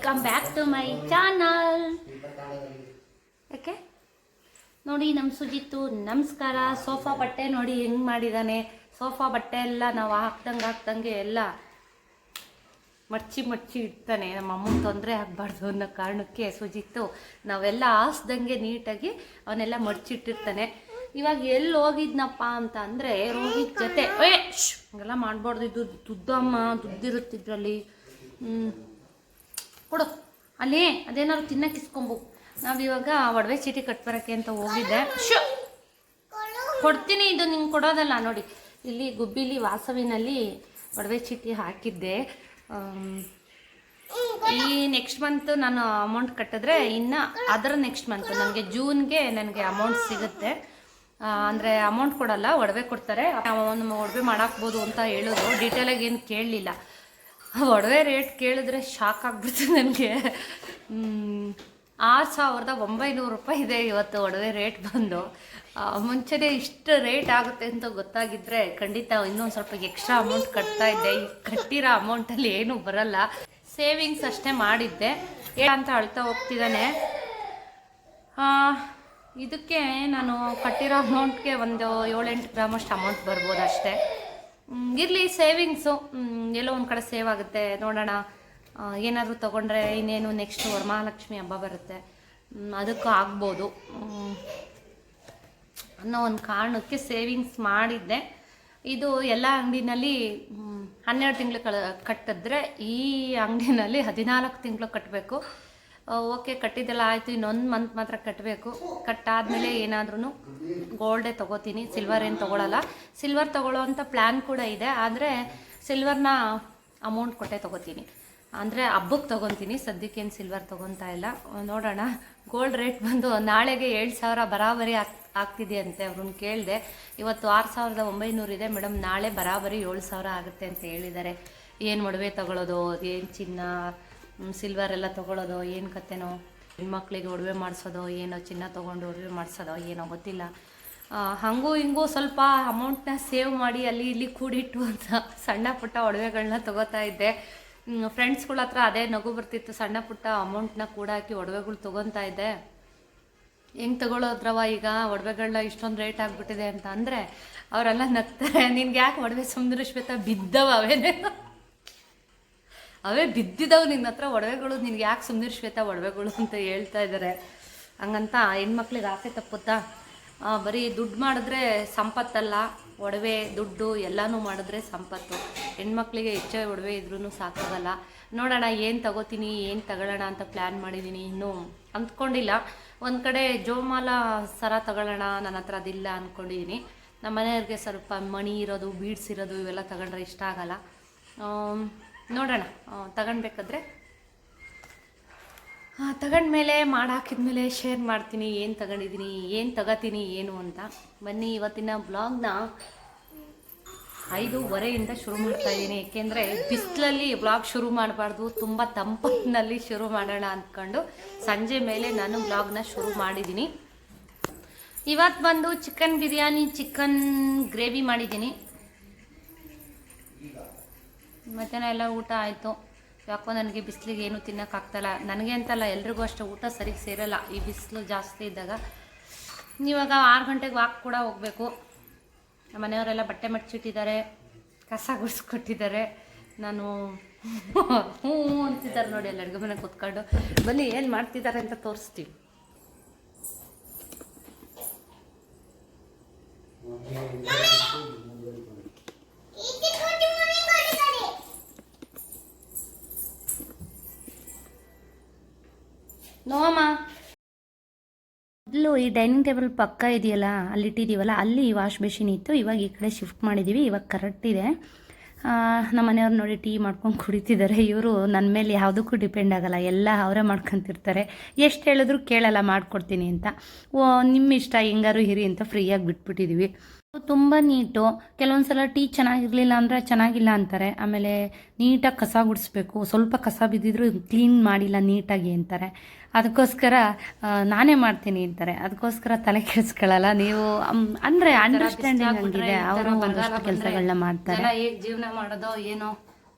Welcome back to my channel. Okay ನೋಡಿ ನಮ್ಮ ಸುಜಿತ್ತು ನಮಸ್ಕಾರ. ಸೋಫಾ ಬಟ್ಟೆ ನೋಡಿ ಹೆಂಗೆ ಮಾಡಿದ್ದಾನೆ. ಸೋಫಾ ಬಟ್ಟೆ ಎಲ್ಲ ನಾವು ಹಾಕ್ದಂಗೆ ಎಲ್ಲ ಮಡ್ಚಿ ಇಡ್ತಾನೆ. ನಮ್ಮ ಅಮ್ಮನ ತೊಂದರೆ ಆಗಬಾರ್ದು ಅನ್ನೋ ಕಾರಣಕ್ಕೆ ಸುಜಿತ್ತು ನಾವೆಲ್ಲ ಹಾಸ್ದಂಗೆ ನೀಟಾಗಿ ಅವನ್ನೆಲ್ಲ ಮಡ್ಚಿಟ್ಟಿರ್ತಾನೆ. ಇವಾಗ ಎಲ್ಲಿ ಹೋಗಿದ್ನಪ್ಪ ಅಂತ ಅಂದರೆ ರೋಹಿತ್ ಜೊತೆ ಹಂಗೆಲ್ಲ ಮಾಡಬಾರ್ದು, ಇದು ದುಡ್ಡಮ್ಮ ದುಡ್ಡಿರುತ್ತಿದ್ರಲ್ಲಿ ಕೊಡು ಅಲ್ಲಿ ಅದೇನಾದ್ರು ತಿನ್ನಕ್ಕೆ ಇಸ್ಕೊಂಬು. ನಾವಿವಾಗ ಒಡವೆ ಚೀಟಿ ಕಟ್ಬರೋಕ್ಕೆ ಅಂತ ಹೋಗಿದ್ದೆ. ಕೊಡ್ತೀನಿ, ಇದು ನಿಂಗೆ ಕೊಡೋದಲ್ಲ. ನೋಡಿ ಇಲ್ಲಿ ಗುಬ್ಬಿಲಿ ವಾಸವಿನಲ್ಲಿ ಒಡವೆ ಚೀಟಿ ಹಾಕಿದ್ದೆ. ಈ ನೆಕ್ಸ್ಟ್ ಮಂತ್ ನಾನು ಅಮೌಂಟ್ ಕಟ್ಟಿದ್ರೆ ಇನ್ನು ಅದರ ನೆಕ್ಸ್ಟ್ ಮಂತ್ ನನಗೆ ಜೂನ್ಗೆ ನನಗೆ ಅಮೌಂಟ್ ಸಿಗುತ್ತೆ. ಅಂದರೆ ಅಮೌಂಟ್ ಕೊಡಲ್ಲ, ಒಡವೆ ಕೊಡ್ತಾರೆ. ಒಂದು ಒಡವೆ ಮಾಡಾಕ್ಬೋದು ಅಂತ ಹೇಳಿದ್ರು. ಡೀಟೇಲಾಗಿ ಏನು ಕೇಳಲಿಲ್ಲ. ಒಡವೆ ರೇಟ್ ಕೇಳಿದ್ರೆ ಶಾಕ್ ಆಗಿಬಿಡ್ತು ನನಗೆ. 6,900 ರೂಪಾಯಿ ಇದೆ ಇವತ್ತು ಒಡವೆ ರೇಟ್ ಬಂದು. ಮುಂಚೆನೇ ಇಷ್ಟು ರೇಟ್ ಆಗುತ್ತೆ ಅಂತ ಗೊತ್ತಾಗಿದ್ದರೆ ಖಂಡಿತ ಇನ್ನೊಂದು ಸ್ವಲ್ಪ ಎಕ್ಸ್ಟ್ರಾ ಅಮೌಂಟ್ ಕಟ್ತಾ ಇದ್ದೆ. ಈ ಕಟ್ಟಿರೋ ಅಮೌಂಟಲ್ಲಿ ಏನೂ ಬರಲ್ಲ, ಸೇವಿಂಗ್ಸ್ ಅಷ್ಟೇ ಮಾಡಿದ್ದೆ. ಅಂತ ಅಳ್ತಾ ಹೋಗ್ತಿದ್ದಾನೆ. ಇದಕ್ಕೆ ನಾನು ಕಟ್ಟಿರೋ ಅಮೌಂಟ್ಗೆ ಒಂದು 7-8 ಗ್ರಾಮ್ ಅಷ್ಟು ಅಮೌಂಟ್ ಬರ್ಬೋದು ಅಷ್ಟೇ. ಇರಲಿ, ಸೇವಿಂಗ್ಸು ಎಲ್ಲೋ ಒಂದು ಕಡೆ ಸೇವ್ ಆಗುತ್ತೆ. ನೋಡೋಣ, ಏನಾದರೂ ತೊಗೊಂಡ್ರೆ ಇನ್ನೇನು ನೆಕ್ಸ್ಟ್ ವರಮಹಾಲಕ್ಷ್ಮಿ ಹಬ್ಬ ಬರುತ್ತೆ, ಅದಕ್ಕೂ ಆಗ್ಬೋದು ಅನ್ನೋ ಒಂದು ಕಾರಣಕ್ಕೆ ಸೇವಿಂಗ್ಸ್ ಮಾಡಿದ್ದೆ. ಇದು ಎಲ್ಲ ಅಂಗಡಿನಲ್ಲಿ 12 ತಿಂಗಳು ಕಟ್ಟಿದ್ರೆ ಈ ಅಂಗಡಿನಲ್ಲಿ 14 ತಿಂಗಳು ಕಟ್ಟಬೇಕು. ಓಕೆ, ಕಟ್ಟಿದ್ದೆಲ್ಲ ಆಯಿತು, ಇನ್ನೊಂದು ಮಂತ್ ಮಾತ್ರ ಕಟ್ಟಬೇಕು. ಕಟ್ಟಾದಮೇಲೆ ಏನಾದ್ರೂ ಗೋಲ್ಡೇ ತೊಗೋತೀನಿ, ಸಿಲ್ವರ್ ಏನು ತೊಗೊಳಲ್ಲ. ಸಿಲ್ವರ್ ತೊಗೊಳ್ಳೋ ಅಂಥ ಪ್ಲ್ಯಾನ್ ಕೂಡ ಇದೆ, ಆದರೆ ಸಿಲ್ವರ್ನ ಅಮೌಂಟ್ ಕೊಟ್ಟೆ ತೊಗೋತೀನಿ. ಅಂದರೆ ಹಬ್ಬಕ್ಕೆ ತೊಗೊತೀನಿ, ಸದ್ಯಕ್ಕೇನು ಸಿಲ್ವರ್ ತೊಗೊತಾ ಇಲ್ಲ. ನೋಡೋಣ. ಗೋಲ್ಡ್ ರೇಟ್ ಬಂದು ನಾಳೆಗೆ 7,000 ಬರಾಬರಿ ಆಗ್ತಿದೆ ಅಂತೆ. ಅವ್ರನ್ನ ಕೇಳಿದೆ. ಇವತ್ತು 6,900 ಇದೆ ಮೇಡಮ್, ನಾಳೆ ಬರಾಬರಿ 7,000 ಆಗುತ್ತೆ ಅಂತ ಹೇಳಿದ್ದಾರೆ. ಏನು ಒಡವೆ ತೊಗೊಳೋದು, ಏನು ಚಿನ್ನ ಸಿಲ್ವರ್ ಎಲ್ಲ ತೊಗೊಳೋದು, ಏನು ಕತೆನೋ, ಹೆಣ್ಮಕ್ಳಿಗೆ ಒಡವೆ ಮಾಡಿಸೋದು ಏನೋ, ಚಿನ್ನ ತೊಗೊಂಡು ಒಡವೆ ಮಾಡಿಸೋದೋ ಏನೋ ಗೊತ್ತಿಲ್ಲ. ಹಾಗೂ ಹಿಂಗೂ ಸ್ವಲ್ಪ ಅಮೌಂಟ್ನ ಸೇವ್ ಮಾಡಿ ಅಲ್ಲಿ ಇಲ್ಲಿ ಕೂಡಿಟ್ಟು ಅಂತ ಸಣ್ಣ ಪುಟ್ಟ ಒಡವೆಗಳನ್ನ ತೊಗೋತಾ ಇದ್ದೆ. ಫ್ರೆಂಡ್ಸ್ಗಳ ಹತ್ರ ಅದೇ ನಗು ಬರ್ತಿತ್ತು. ಸಣ್ಣ ಪುಟ್ಟ ಅಮೌಂಟ್ನ ಕೂಡ ಹಾಕಿ ಒಡವೆಗಳು ತೊಗೊತಾ ಇದ್ದೆ. ಹೆಂಗೆ ತೊಗೊಳೋದ್ರವ ಈಗ ಒಡವೆಗಳನ್ನ ಇಷ್ಟೊಂದು ರೇಟ್ ಆಗಿಬಿಟ್ಟಿದೆ ಅಂತ ಅಂದರೆ ಅವರೆಲ್ಲ ನಗ್ತಾರೆ. ನಿನ್ಗೆ ಯಾಕೆ ಒಡವೆ ಸುಂದರ ಶ್ವೇತ ಬಿದ್ದವ, ಅವೇ ಬಿದ್ದಿದ್ದವು ನಿನ್ನ ಹತ್ರ ಒಡವೆಗಳು, ನಿನ್ಗೆ ಯಾಕೆ ಸುಂದರ ಶ್ವೇತ ಒಡವೆಗಳು ಅಂತ ಹೇಳ್ತಾ ಇದ್ದಾರೆ. ಹಂಗಂತ ಹೆಣ್ಮಕ್ಳಿಗೆ ಆಸೆ ತಪ್ಪುತ್ತಾ? ಬರೀ ದುಡ್ಡು ಮಾಡಿದ್ರೆ ಸಂಪತ್ತಲ್ಲ, ಒಡವೆ ದುಡ್ಡು ಎಲ್ಲನೂ ಮಾಡಿದ್ರೆ ಸಂಪತ್ತು. ಹೆಣ್ಮಕ್ಳಿಗೆ ಹೆಚ್ಚೆ ಒಡವೆ ಇದ್ರೂ ಸಾಕಾಗಲ್ಲ. ನೋಡೋಣ ಏನು ತಗೋತೀನಿ, ಏನು ತಗೊಳ್ಳೋಣ ಅಂತ ಪ್ಲ್ಯಾನ್ ಮಾಡಿದ್ದೀನಿ. ಇನ್ನೂ ಅಂದ್ಕೊಂಡಿಲ್ಲ. ಒಂದು ಕಡೆ ಜೋಮಾಲ ಸರ ತಗೊಳ್ಳೋಣ, ನನ್ನ ಹತ್ರ ಅದಿಲ್ಲ ಅಂದ್ಕೊಂಡಿದ್ದೀನಿ. ನಮ್ಮ ಮನೆಯವ್ರಿಗೆ ಸ್ವಲ್ಪ ಮಣಿ ಇರೋದು, ಬೀಡ್ಸ್ ಇರೋದು ಇವೆಲ್ಲ ತಗೊಂಡ್ರೆ ಇಷ್ಟ ಆಗಲ್ಲ. ನೋಡೋಣ, ತಗೊಳ್ಬೇಕಾದ್ರೆ ತಗೊಂಡ್ಮೇಲೆ ಮಾಡಾಕಿದ್ಮೇಲೆ ಶೇರ್ ಮಾಡ್ತೀನಿ ಏನು ತಗೊಂಡಿದ್ದೀನಿ, ಏನು ತಗೋತೀನಿ ಏನು ಅಂತ. ಬನ್ನಿ, ಇವತ್ತಿನ ಬ್ಲಾಗ್ನ 5:15 ಶುರು ಮಾಡ್ತಾಯಿದ್ದೀನಿ. ಏಕೆಂದರೆ ಬಿಸಿಲಲ್ಲಿ ಬ್ಲಾಗ್ ಶುರು ಮಾಡಬಾರ್ದು, ತುಂಬ ತಂಪಲ್ಲಿ ಶುರು ಮಾಡೋಣ ಅಂದ್ಕೊಂಡು ಸಂಜೆ ಮೇಲೆ ನಾನು ಬ್ಲಾಗ್ನ ಶುರು ಮಾಡಿದ್ದೀನಿ. ಇವತ್ತು ಬಂದು ಚಿಕನ್ ಬಿರಿಯಾನಿ, ಚಿಕನ್ ಗ್ರೇವಿ ಮಾಡಿದ್ದೀನಿ. ಮಧ್ಯಾಹ್ನ ಎಲ್ಲ ಊಟ ಆಯಿತು. ಯಾಕೋ ನನಗೆ ಬಿಸಿಲಿಗೆ ಏನೂ ತಿನ್ನೋಕ್ಕಾಗ್ತಾಯಿಲ್ಲ. ನನಗೆ ಅಂತಲ್ಲ, ಎಲ್ರಿಗೂ ಅಷ್ಟೇ ಊಟ ಸರಿಗೆ ಸೇರಲ್ಲ ಈ ಬಿಸಿಲು ಜಾಸ್ತಿ ಇದ್ದಾಗ. ಇವಾಗ 6 ಗಂಟೆಗೆ ವಾಕ್ ಕೂಡ ಹೋಗಬೇಕು. ನಮ್ಮ ಮನೆಯವರೆಲ್ಲ ಬಟ್ಟೆ ಮಡ್ಚಿಟ್ಟಿದ್ದಾರೆ, ಕಸ ಗುಡಿಸ್ಕೊಟ್ಟಿದ್ದಾರೆ. ನಾನು ಹ್ಞೂ ಅಂತಿದ್ದಾರೆ ನೋಡಿ, ಅಲ್ಲಿ ಅಡುಗೆ ಮನೆಗೆ ಕೂತ್ಕೊಂಡು. ಬನ್ನಿ ಏನು ಮಾಡ್ತಿದ್ದಾರೆ ಅಂತ ತೋರಿಸ್ತೀವಿ. ನೋಮ್ಮ ಮೊದಲು ಈ ಡೈನಿಂಗ್ ಟೇಬಲ್ ಪಕ್ಕ ಇದೆಯಲ್ಲ, ಅಲ್ಲಿ ಇಟ್ಟಿದ್ದೀವಲ್ಲ, ಅಲ್ಲಿ ವಾಶ್ ಬೇಸಿನ್ ಇತ್ತು. ಇವಾಗ ಈ ಕಡೆ ಶಿಫ್ಟ್ ಮಾಡಿದ್ದೀವಿ. ಇವಾಗ ಕರೆಕ್ಟ್ ಇದೆ. ನಮ್ಮ ಮನೆಯವ್ರು ನೋಡಿ ಟೀ ಮಾಡ್ಕೊಂಡು ಕುಡಿತಿದ್ದಾರೆ. ಇವರು ನನ್ನ ಮೇಲೆ ಯಾವುದಕ್ಕೂ ಡಿಪೆಂಡ್ ಆಗಲ್ಲ, ಎಲ್ಲ ಅವರೇ ಮಾಡ್ಕೊತಿರ್ತಾರೆ. ಎಷ್ಟು ಹೇಳಿದ್ರು ಕೇಳಲ್ಲ ಮಾಡಿಕೊಡ್ತೀನಿ ಅಂತ. ನಿಮ್ಮ ಇಷ್ಟ, ಹೆಂಗಾರು ಇರಿ ಅಂತ ಫ್ರೀಯಾಗಿ ಬಿಟ್ಬಿಟ್ಟಿದ್ದೀವಿ. ತುಂಬ ನೀಟು. ಕೆಲವೊಂದು ಸಲ ಟೀ ಚೆನ್ನಾಗಿರಲಿಲ್ಲ ಅಂದರೆ ಚೆನ್ನಾಗಿಲ್ಲ ಅಂತಾರೆ. ಆಮೇಲೆ ನೀಟಾಗಿ ಕಸ ಗುಡಿಸ್ಬೇಕು, ಸ್ವಲ್ಪ ಕಸ ಬಿದ್ದಿದ್ರು ಕ್ಲೀನ್ ಮಾಡಿಲ್ಲ ನೀಟಾಗಿ ಅಂತಾರೆ. ಅದಕ್ಕೋಸ್ಕರ ನಾನೇ ಮಾಡ್ತೀನಿ ಅಂತಾರೆ. ಅದಕ್ಕೋಸ್ಕರ ತಲೆ ಕೆಡಿಸ್ಕೊಳ್ಳಲ್ಲ. ನೀವು ಅಂದರೆ ಅಂಡರ್ಸ್ಟ್ಯಾಂಡಿಂಗ್ ಆಗಿದೆ, ಅವರು ಒಂದಷ್ಟು ಕೆಲಸಗಳನ್ನ ಮಾಡ್ತಾರೆ. ಹೇಗೆ ಜೀವನ ಮಾಡೋದೋ ಏನೋ,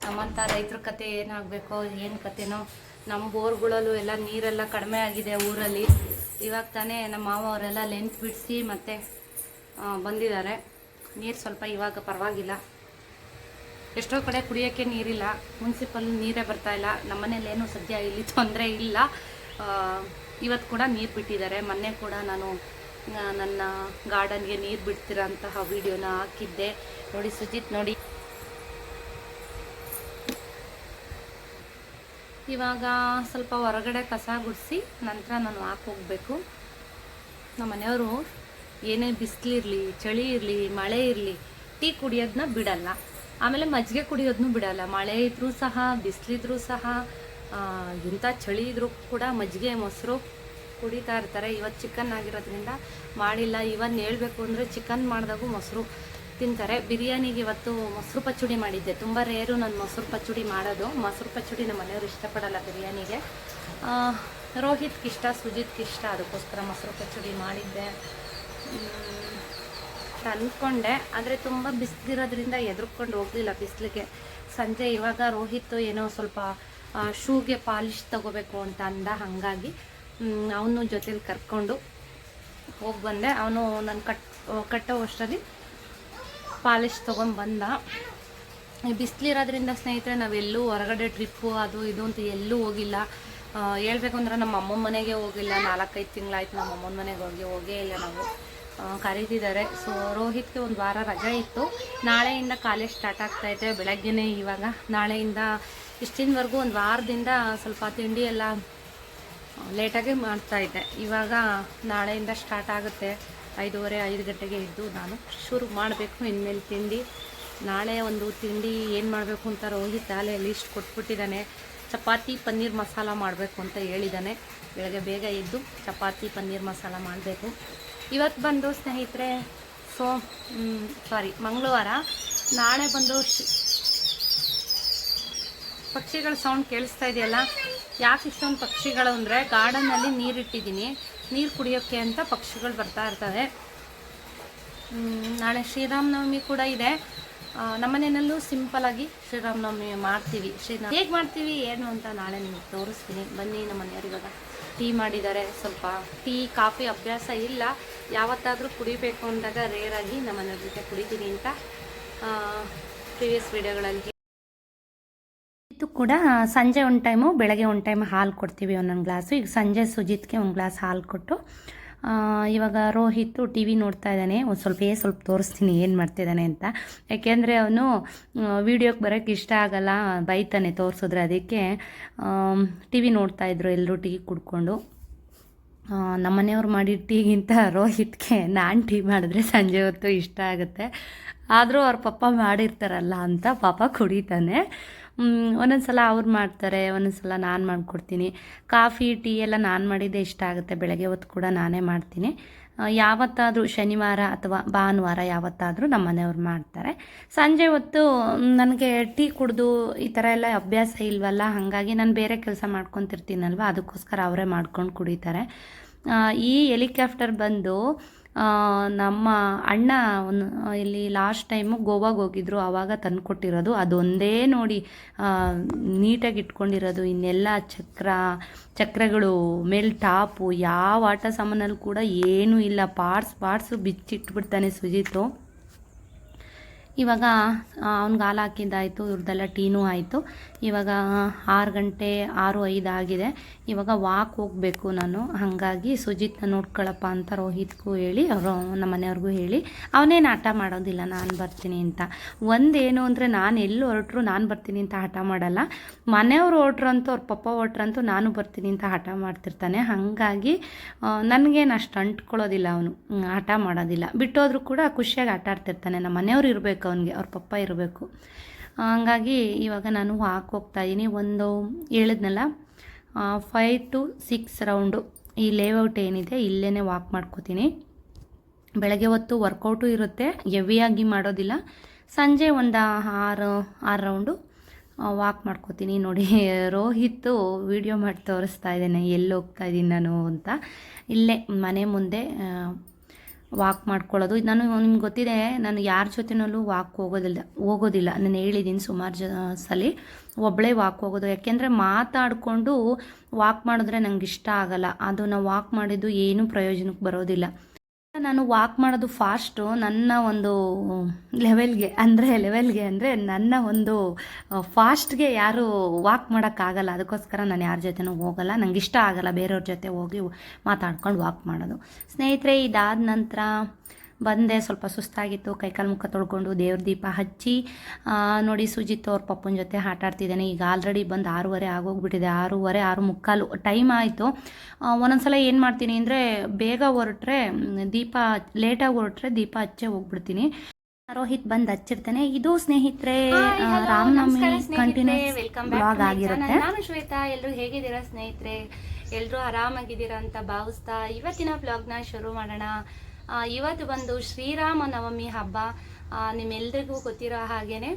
ನಮ್ಮಂಥ ರೈತರ ಕತೆ ಏನಾಗಬೇಕೋ ಏನು ಕತೆನೋ ನಮ್ಮ ಬೋರ್ಗಳಲ್ಲೂ ಎಲ್ಲ ನೀರೆಲ್ಲ ಕಡಿಮೆ ಆಗಿದೆ ಊರಲ್ಲಿ. ಇವಾಗ ತಾನೇ ನಮ್ಮ ಮಾವ ಅವರೆಲ್ಲ ಲೆಂತ್ ಬಿಡಿಸಿ ಮತ್ತೆ ಬಂದಿದ್ದಾರೆ. ನೀರು ಸ್ವಲ್ಪ ಇವಾಗ ಪರವಾಗಿಲ್ಲ. ಎಷ್ಟೋ ಕಡೆ ಕುಡಿಯೋಕ್ಕೆ ನೀರಿಲ್ಲ, ಮುನ್ಸಿಪಲ್ ನೀರೇ ಬರ್ತಾಯಿಲ್ಲ. ನಮ್ಮನೇಲೇನು ಸದ್ಯ ಇಲ್ಲಿ ತೊಂದರೆ ಇಲ್ಲ. ಇವತ್ತು ಕೂಡ ನೀರು ಬಿಟ್ಟಿದ್ದಾರೆ. ಮೊನ್ನೆ ಕೂಡ ನಾನು ನನ್ನ ಗಾರ್ಡನ್ಗೆ ನೀರು ಬಿಡ್ತಿರೋಂತಹ ವಿಡಿಯೋನ ಹಾಕಿದ್ದೆ ನೋಡಿ. ಸುಜಿತ್ ನೋಡಿ, ಇವಾಗ ಸ್ವಲ್ಪ ಹೊರಗಡೆ ಕಸ ಗುಡಿಸಿ ನಂತರ ನಾನು ಹೋಗಬೇಕು. ನಮ್ಮ ಮನೆಯವರು ಏನೇ ಬಿಸಿಲಿರಲಿ, ಚಳಿ ಇರಲಿ, ಮಳೆ ಇರಲಿ, ಟೀ ಕುಡಿಯೋದನ್ನ ಬಿಡಲ್ಲ. ಆಮೇಲೆ ಮಜ್ಜಿಗೆ ಕುಡಿಯೋದನ್ನು ಬಿಡಲ್ಲ. ಮಳೆ ಇದ್ರೂ ಸಹ, ಬಿಸಿಲಿದ್ರೂ ಸಹ, ಇಂಥ ಚಳಿ ಇದ್ರೂ ಕೂಡ ಮಜ್ಜಿಗೆ ಮೊಸರು ಕುಡಿತಾ ಇರ್ತಾರೆ. ಇವತ್ತು ಚಿಕನ್ ಆಗಿರೋದ್ರಿಂದ ಮಾಡಿಲ್ಲ. ಇವನ್ ಹೇಳ್ಬೇಕು ಅಂದರೆ ಚಿಕನ್ ಮಾಡಿದಾಗೂ ಮೊಸರು ತಿಂತಾರೆ. ಬಿರಿಯಾನಿಗೆ ಇವತ್ತು ಮೊಸರು ಪಚ್ಚಡಿ ಮಾಡಿದ್ದೆ. ತುಂಬ ರೇರು ನಾನು ಮೊಸರು ಪಚ್ಚಡಿ ಮಾಡೋದು. ಮೊಸರು ಪಚ್ಚಡಿ ನಮ್ಮ ಮನೆಯವರು ಇಷ್ಟಪಡಲ್ಲ ಬಿರಿಯಾನಿಗೆ. ರೋಹಿತ್ಗೆ ಇಷ್ಟ, ಸುಜಿತ್ಗೆ ಇಷ್ಟ, ಅದಕ್ಕೋಸ್ಕರ ಮೊಸರು ಪಚ್ಚಡಿ ಮಾಡಿದ್ದೆ ಅಂದ್ಕೊಂಡೆ. ಆದರೆ ತುಂಬ ಬಿಸಿಲಿರೋದ್ರಿಂದ ಎದುರ್ಕೊಂಡು ಹೋಗಲಿಲ್ಲ ಬಿಸಿಲಿಗೆ. ಸಂಜೆ ಇವಾಗ ರೋಹಿತ್ ಏನೋ ಸ್ವಲ್ಪ ಶೂಗೆ ಪಾಲಿಶ್ ತೊಗೋಬೇಕು ಅಂತ ಅಂದ. ಹಾಗಾಗಿ ಅವನು ಜೊತೇಲಿ ಕರ್ಕೊಂಡು ಹೋಗಿ ಬಂದೆ. ಅವನು ನಾನು ಕಟ್ಟೋ ಅಷ್ಟರಲ್ಲಿ ಪಾಲಿಶ್ ತೊಗೊಂಡು ಬಂದ. ಬಿಸಿಲಿರೋದ್ರಿಂದ ಸ್ನೇಹಿತರೆ ನಾವೆಲ್ಲೂ ಹೊರಗಡೆ ಟ್ರಿಪ್ಪು ಅದು ಇದು ಅಂತ ಎಲ್ಲೂ ಹೋಗಿಲ್ಲ. ಹೇಳ್ಬೇಕು ಅಂದ್ರೆ ನಮ್ಮ ಅಮ್ಮನ ಮನೆಗೆ ಹೋಗಿಲ್ಲ. 4-5 ತಿಂಗಳಾಯ್ತು ನಮ್ಮ ಅಮ್ಮನ ಮನೆಗೆ ಹೋಗೇ ಇಲ್ಲ ನಾವು. ಕರೀತಿದ್ದಾರೆ. ಸೊ ರೋಹಿತ್ಗೆ ಒಂದು ವಾರ ರಜೆ ಇತ್ತು. ನಾಳೆಯಿಂದ ಕಾಲೇಜ್ ಸ್ಟಾರ್ಟ್ ಆಗ್ತಾಯಿದೆ. ಬೆಳಗ್ಗೆನೇ ಇವಾಗ ನಾಳೆಯಿಂದ ಇಷ್ಟಿನವರೆಗೂ ಒಂದು ವಾರದಿಂದ ಸ್ವಲ್ಪ ತಿಂಡಿ ಎಲ್ಲ ಲೇಟಾಗಿ ಮಾಡ್ತಾಯಿದ್ದೆ. ಇವಾಗ ನಾಳೆಯಿಂದ ಸ್ಟಾರ್ಟ್ ಆಗುತ್ತೆ. 5:30-5 ಗಂಟೆಗೆ ಇದ್ದು ನಾನು ಶುರು ಮಾಡಬೇಕು ಇನ್ಮೇಲೆ ತಿಂಡಿ. ನಾಳೆ ಒಂದು ತಿಂಡಿ ಏನು ಮಾಡಬೇಕು ಅಂತ ರೋಹಿತ್ ಅಲ್ಲೇ ಲಿಸ್ಟ್ ಕೊಟ್ಬಿಟ್ಟಿದ್ದಾನೆ. ಚಪಾತಿ ಪನ್ನೀರ್ ಮಸಾಲ ಮಾಡಬೇಕು ಅಂತ ಹೇಳಿದ್ದಾನೆ. ಬೆಳಗ್ಗೆ ಬೇಗ ಇದ್ದು ಚಪಾತಿ ಪನ್ನೀರ್ ಮಸಾಲ ಮಾಡಬೇಕು. ಇವತ್ತು ಬಂದು ಸ್ನೇಹಿತರೆ ಮಂಗಳವಾರ. ನಾಳೆ ಬಂದು ಪಕ್ಷಿಗಳ ಸೌಂಡ್ ಕೇಳಿಸ್ತಾ ಇದೆಯಲ್ಲ. ಯಾಕೆ ಇಷ್ಟೊಂದು ಪಕ್ಷಿಗಳು ಅಂದರೆ ಗಾರ್ಡನ್ನಲ್ಲಿ ನೀರಿಟ್ಟಿದ್ದೀನಿ, ನೀರು ಕುಡಿಯೋಕ್ಕೆ ಅಂತ ಪಕ್ಷಿಗಳು ಬರ್ತಾ ಇರ್ತವೆ. ನಾಳೆ ಶ್ರೀರಾಮನವಮಿ ಕೂಡ ಇದೆ. ನಮ್ಮನೆಯಲ್ಲೂ ಸಿಂಪಲಾಗಿ ಶ್ರೀರಾಮನವಮಿ ಮಾಡ್ತೀವಿ. ಹೇಗೆ ಮಾಡ್ತೀವಿ ಏನು ಅಂತ ನಾಳೆ ನಿಮಗೆ ತೋರಿಸ್ತೀನಿ. ಬನ್ನಿ. ನಮ್ಮ ಮನೆಯವ್ರು ಇವಾಗ ಟೀ ಮಾಡಿದ್ದಾರೆ. ಸ್ವಲ್ಪ ಟೀ ಕಾಫಿ ಅಭ್ಯಾಸ ಇಲ್ಲ. ಯಾವತ್ತಾದರೂ ಕುಡಿಬೇಕು ಅಂದಾಗ ರೇರಾಗಿ ನಮ್ಮ ಮನೆಯವ್ರ ಜೊತೆ ಕುಡಿತೀನಿ ಅಂತ ಪ್ರೀವಿಯಸ್ ವಿಡಿಯೋಗಳಲ್ಲಿ. ಇದು ಕೂಡ ಸಂಜೆ ಒಂದು ಟೈಮು, ಬೆಳಗ್ಗೆ ಒಂದು ಟೈಮ್ ಹಾಲು ಕೊಡ್ತೀವಿ ಒಂದೊಂದು ಗ್ಲಾಸು. ಈಗ ಸಂಜೆ ಸುಜಿತ್ಗೆ ಒಂದು ಗ್ಲಾಸ್ ಹಾಲು ಕೊಟ್ಟು ಇವಾಗ ರೋಹಿತ್ ಟಿ ವಿ ನೋಡ್ತಾ ಇದ್ದಾನೆ. ಸ್ವಲ್ಪ ತೋರಿಸ್ತೀನಿ ಏನು ಮಾಡ್ತಿದ್ದಾನೆ ಅಂತ. ಯಾಕೆಂದರೆ ಅವನು ವೀಡಿಯೋಕ್ಕೆ ಬರೋಕ್ಕೆ ಇಷ್ಟ ಆಗಲ್ಲ, ಬೈತಾನೆ ತೋರಿಸಿದ್ರೆ. ಅದಕ್ಕೆ ಟಿ ವಿ ನೋಡ್ತಾಯಿದ್ರು ಎಲ್ಲರೂ ಟೀ ಕುಡ್ಕೊಂಡು. ನಮ್ಮನೆಯವ್ರು ಮಾಡಿದ ಟೀಗಿಂತ ರೋಹಿತ್ಗೆ ನಾನು ಟೀ ಮಾಡಿದ್ರೆ ಸಂಜೆ ಹೊತ್ತು ಇಷ್ಟ ಆಗುತ್ತೆ. ಆದರೂ ಅವ್ರ ಪಪ್ಪ ಮಾಡಿರ್ತಾರಲ್ಲ ಅಂತ ಪಾಪ ಕುಡಿತಾನೆ. ಒಂದೊಂದು ಸಲ ಅವ್ರು ಮಾಡ್ತಾರೆ, ಒಂದೊಂದು ಸಲ ನಾನು ಮಾಡಿಕೊಡ್ತೀನಿ. ಕಾಫಿ ಟೀ ಎಲ್ಲ ನಾನು ಮಾಡಿದ್ದೇ ಇಷ್ಟ ಆಗುತ್ತೆ. ಬೆಳಗ್ಗೆ ಹೊತ್ತು ಕೂಡ ನಾನೇ ಮಾಡ್ತೀನಿ. ಯಾವತ್ತಾದರೂ ಶನಿವಾರ ಅಥವಾ ಭಾನುವಾರ ಯಾವತ್ತಾದರೂ ನಮ್ಮ ಮನೆಯವ್ರು ಮಾಡ್ತಾರೆ. ಸಂಜೆ ಹೊತ್ತು ನನಗೆ ಟೀ ಕುಡಿದು ಈ ಥರ ಎಲ್ಲ ಅಭ್ಯಾಸ ಇಲ್ವಲ್ಲ, ಹಾಗಾಗಿ ನಾನು ಬೇರೆ ಕೆಲಸ ಮಾಡ್ಕೊತಿರ್ತೀನಲ್ವ, ಅದಕ್ಕೋಸ್ಕರ ಅವರೇ ಮಾಡ್ಕೊಂಡು ಕುಡಿತಾರೆ. ಈ ಹೆಲಿಕಾಪ್ಟರ್ ಬಂದು ನಮ್ಮ ಅಣ್ಣ ಇಲ್ಲಿ ಲಾಸ್ಟ್ ಟೈಮು ಗೋವಾಗೆ ಹೋಗಿದ್ರು, ಆವಾಗ ತಂದು ಕೊಟ್ಟಿರೋದು. ಅದೊಂದೇ ನೋಡಿ ನೀಟಾಗಿ ಇಟ್ಕೊಂಡಿರೋದು. ಇನ್ನೆಲ್ಲ ಚಕ್ರಗಳು ಮೇಲೆ ಟಾಪು, ಯಾವ ಆಟ ಸಾಮಾನಲ್ಲಿ ಕೂಡ ಏನೂ ಇಲ್ಲ. ಪಾರ್ಟ್ಸು ಬಿಚ್ಚಿಟ್ಬಿಡ್ತಾನೆ ಸುಜಿತು. ಇವಾಗ ಅವ್ನಿಗೆ ಹಾಲು ಹಾಕಿದ್ದಾಯಿತು, ಇವ್ರದ್ದೆಲ್ಲ ಟೀನೂ ಆಯಿತು. ಇವಾಗ 6 ಗಂಟೆ 6:05 ಆಗಿದೆ. ಇವಾಗ ವಾಕ್ ಹೋಗಬೇಕು ನಾನು. ಹಾಗಾಗಿ ಸುಜಿತ್ನ ನೋಡ್ಕೊಳ್ಳಪ್ಪ ಅಂತ ರೋಹಿತ್ಗೂ ಹೇಳಿ, ನಮ್ಮ ಮನೆಯವ್ರಿಗೂ ಹೇಳಿ, ಅವನೇನು ಹಠ ಮಾಡೋದಿಲ್ಲ ನಾನು ಬರ್ತೀನಿ ಅಂತ. ಒಂದೇನು ಅಂದರೆ ನಾನು ಎಲ್ಲಿ ಹೊರಟ್ರು ನಾನು ಬರ್ತೀನಿ ಅಂತ ಹಠ ಮಾಡಲ್ಲ. ಮನೆಯವ್ರು ಹೊರಟ್ರಂತೂ, ಅವ್ರ ಪಪ್ಪ ಹೊರಟ್ರಂತೂ ನಾನು ಬರ್ತೀನಿ ಅಂತ ಹಠ ಮಾಡ್ತಿರ್ತಾನೆ. ಹಾಗಾಗಿ ನನಗೇನು ಅಷ್ಟು ಅಂಟ್ಕೊಳ್ಳೋದಿಲ್ಲ, ಅವನು ಹಠ ಮಾಡೋದಿಲ್ಲ. ಬಿಟ್ಟೋದ್ರೂ ಕೂಡ ಖುಷಿಯಾಗಿ ಆಟ ಆಡ್ತಿರ್ತಾನೆ. ನಮ್ಮ ಮನೆಯವ್ರು ಇರಬೇಕು ಅವನಿಗೆ, ಅವ್ರ ಪಪ್ಪ ಇರಬೇಕು. ಹಂಗಾಗಿ ಇವಾಗ ನಾನು ಹೋಗ್ತಾಯಿದ್ದೀನಿ. ಒಂದು ಹೇಳಿದ್ನಲ್ಲ 5 to 6 ರೌಂಡು ಈ ಲೇಔಟ್ ಏನಿದೆ ಇಲ್ಲೇ ವಾಕ್ ಮಾಡ್ಕೋತೀನಿ. ಬೆಳಗ್ಗೆ ಹೊತ್ತು ವರ್ಕೌಟು ಇರುತ್ತೆ, ಹೆವಿಯಾಗಿ ಮಾಡೋದಿಲ್ಲ. ಸಂಜೆ ಒಂದು 6 ರೌಂಡು ವಾಕ್ ಮಾಡ್ಕೋತೀನಿ. ನೋಡಿ ರೋಹಿತ್ತು ವಿಡಿಯೋ ಮಾಡಿ ತೋರಿಸ್ತಾ ಇದ್ದೇನೆ ಎಲ್ಲಿ ಹೋಗ್ತಾ ಇದ್ದೀನಿ ನಾನು ಅಂತ. ಇಲ್ಲೇ ಮನೆ ಮುಂದೆ ವಾಕ್ ಮಾಡ್ಕೊಳ್ಳೋದು. ನಾನು ನಿಮ್ಗೆ ಗೊತ್ತಿದೆ, ನಾನು ಯಾರ ಜೊತೆನಲ್ಲೂ ಹೋಗೋದಿಲ್ಲ. ನಾನು ಹೇಳಿದ್ದೀನಿ ಸುಮಾರು ಸಲ, ಒಬ್ಬಳೇ ವಾಕ್ ಹೋಗೋದು. ಯಾಕೆಂದರೆ ಮಾತಾಡಿಕೊಂಡು ವಾಕ್ ಮಾಡಿದ್ರೆ ನಂಗೆ ಇಷ್ಟ ಆಗಲ್ಲ. ಅದು ನಾವು ವಾಕ್ ಮಾಡಿದ್ದು ಏನೂ ಪ್ರಯೋಜನಕ್ಕೆ ಬರೋದಿಲ್ಲ. ನಾನು ವಾಕ್ ಮಾಡೋದು ಫಾಸ್ಟು ನನ್ನ ಒಂದು ಲೆವೆಲ್ಗೆ ಅಂದರೆ ನನ್ನ ಒಂದು ಫಾಸ್ಟ್ಗೆ ಯಾರು ವಾಕ್ ಮಾಡೋಕ್ಕಾಗಲ್ಲ. ಅದಕ್ಕೋಸ್ಕರ ನಾನು ಯಾರ ಜೊತೆನೂ ಹೋಗಲ್ಲ. ನಂಗೆ ಇಷ್ಟ ಆಗಲ್ಲ ಬೇರೆಯವ್ರ ಜೊತೆ ಹೋಗಿ ಮಾತಾಡ್ಕೊಂಡು ವಾಕ್ ಮಾಡೋದು. ಸ್ನೇಹಿತರೆ, ಇದಾದ ನಂತರ ಬಂದೆ, ಸ್ವಲ್ಪ ಸುಸ್ತಾಗಿತ್ತು, ಕೈಕಾಲು ಮುಖ ತೊಳ್ಕೊಂಡು ದೇವ್ರ ದೀಪ ಹಚ್ಚಿ ನೋಡಿ ಸುಜಿತ್ ಅವ್ರ ಪಪ್ಪನ ಜೊತೆ ಆಟ ಆಡ್ತಿದ್ದೇನೆ. ಈಗ ಆಲ್ರೆಡಿ ಬಂದು 6:30 ಆಗೋಗ್ಬಿಟ್ಟಿದೆ. 6:30 ಟೈಮ್ ಆಯಿತು. ಒಂದೊಂದ್ಸಲ ಏನು ಮಾಡ್ತೀನಿ ಅಂದರೆ, ಬೇಗ ಹೊರಟ್ರೆ ದೀಪ ಲೇಟಾಗಿ ಹೊರಟ್ರೆ ದೀಪ ಹಚ್ಚೇ ಹೋಗ್ಬಿಡ್ತೀನಿ. ರೋಹಿತ್ ಬಂದು ಹಚ್ಚಿರ್ತಾನೆ. ಇದು ಸ್ನೇಹಿತರೆ ರಾಮನವಮಿ ಕಂಟಿನ್ಯೂಸ್ ಬ್ಲಾಗ್ ಆಗಿರುತ್ತೆ. ನಾನು ಶ್ವೇತಾ. ಎಲ್ಲರೂ ಹೇಗಿದ್ದೀರಾ ಸ್ನೇಹಿತರೆ? ಎಲ್ಲರೂ ಆರಾಮಾಗಿದ್ದೀರಾ ಅಂತ ಭಾವಿಸ್ತಾ ಇವತ್ತಿನ ಬ್ಲಾಗ್ನ ಶುರು ಮಾಡೋಣ. ಇವತ್ತು ಬಂದು ಶ್ರೀರಾಮ ನವಮಿ ಹಬ್ಬ. ನಿಮ್ಮೆಲ್ರಿಗೂ ಗೊತ್ತಿರೋ ಹಾಗೇ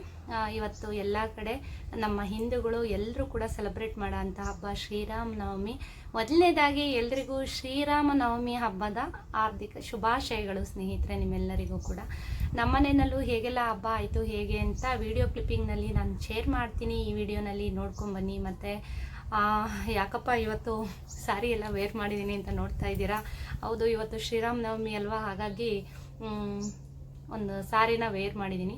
ಇವತ್ತು ಎಲ್ಲ ಕಡೆ ನಮ್ಮ ಹಿಂದೂಗಳು ಎಲ್ಲರೂ ಕೂಡ ಸೆಲೆಬ್ರೇಟ್ ಮಾಡೋ ಅಂಥ ಹಬ್ಬ ಶ್ರೀರಾಮ ನವಮಿ. ಮೊದಲನೇದಾಗಿ ಎಲ್ರಿಗೂ ಶ್ರೀರಾಮ ನವಮಿ ಹಬ್ಬದ ಹಾರ್ದಿಕ ಶುಭಾಶಯಗಳು ಸ್ನೇಹಿತರೆ, ನಿಮ್ಮೆಲ್ಲರಿಗೂ ಕೂಡ. ನಮ್ಮನೆಯಲ್ಲೂ ಹೇಗೆಲ್ಲ ಹಬ್ಬ ಆಯಿತು ಹೇಗೆ ಅಂತ ವಿಡಿಯೋ ಕ್ಲಿಪ್ಪಿಂಗ್ನಲ್ಲಿ ನಾನು ಶೇರ್ ಮಾಡ್ತೀನಿ. ಈ ವಿಡಿಯೋನಲ್ಲಿ ನೋಡ್ಕೊಂಬನ್ನಿ. ಮತ್ತು ಯಾಕಪ್ಪ ಇವತ್ತು ಸ್ಯಾರಿ ಎಲ್ಲ ವೇರ್ ಮಾಡಿದ್ದೀನಿ ಅಂತ ನೋಡ್ತಾ ಇದ್ದೀರಾ. ಹೌದು, ಇವತ್ತು ಶ್ರೀರಾಮ ನವಮಿ ಅಲ್ವಾ, ಹಾಗಾಗಿ ಒಂದು ಸ್ಯಾರಿನ ವೇರ್ ಮಾಡಿದ್ದೀನಿ.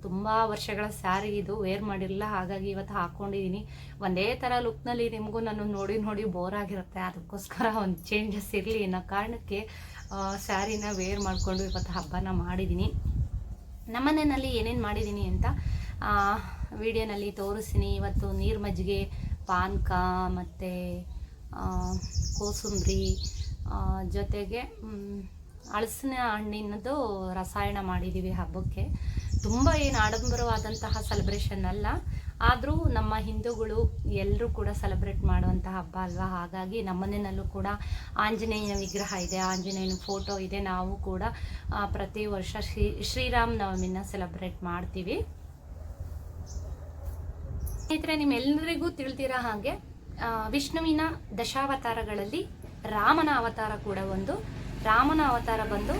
ತುಂಬ ವರ್ಷಗಳ ಸ್ಯಾರಿ ಇದು, ವೇರ್ ಮಾಡಿರಲಿಲ್ಲ, ಹಾಗಾಗಿ ಇವತ್ತು ಹಾಕ್ಕೊಂಡಿದ್ದೀನಿ. ಒಂದೇ ಥರ ಲುಕ್ನಲ್ಲಿ ನಿಮಗೂ ನಾನು ನೋಡಿ ಬೋರ್ ಆಗಿರುತ್ತೆ. ಅದಕ್ಕೋಸ್ಕರ ಒಂದು ಚೇಂಜಸ್ ಇರಲಿ ಅನ್ನೋ ಕಾರಣಕ್ಕೆ ಸ್ಯಾರಿನ ವೇರ್ ಮಾಡಿಕೊಂಡು ಇವತ್ತು ಹಬ್ಬನ ಮಾಡಿದ್ದೀನಿ. ನಮ್ಮನೆಯಲ್ಲಿ ಏನೇನು ಮಾಡಿದ್ದೀನಿ ಅಂತ ವಿಡಿಯೋನಲ್ಲಿ ತೋರಿಸ್ತೀನಿ. ಇವತ್ತು ನೀರು ಮಜ್ಜಿಗೆ, ಪಾನಕ ಮತ್ತು ಕೋಸಂಬರಿ, ಜೊತೆಗೆ ಹಲಸಿನ ಹಣ್ಣಿನದು ರಸಾಯನ ಮಾಡಿದ್ದೀವಿ ಹಬ್ಬಕ್ಕೆ. ತುಂಬ ಏನು ಆಡಂಬರವಾದಂತಹ ಸೆಲೆಬ್ರೇಷನ್ ಅಲ್ಲ, ಆದರೂ ನಮ್ಮ ಹಿಂದೂಗಳು ಎಲ್ಲರೂ ಕೂಡ ಸೆಲೆಬ್ರೇಟ್ ಮಾಡುವಂತಹ ಹಬ್ಬ ಅಲ್ವಾ. ಹಾಗಾಗಿ ನಮ್ಮನೆಯಲ್ಲೂ ಕೂಡ ಆಂಜನೇಯನ ವಿಗ್ರಹ ಇದೆ, ಆಂಜನೇಯನ ಫೋಟೋ ಇದೆ. ನಾವು ಕೂಡ ಪ್ರತಿ ವರ್ಷ ಶ್ರೀರಾಮ ನವಮಿನ ಸೆಲೆಬ್ರೇಟ್ ಮಾಡ್ತೀವಿ. ಸ್ನೇಹಿತರೆ, ನಿಮ್ಮೆಲ್ಲರಿಗೂ ತಿಳಿದಿರೋ ಹಾಗೆ ವಿಷ್ಣುವಿನ ದಶಾವತಾರಗಳಲ್ಲಿ ರಾಮನ ಅವತಾರ ಕೂಡ ಒಂದು. ರಾಮನ ಅವತಾರ ಬಂದು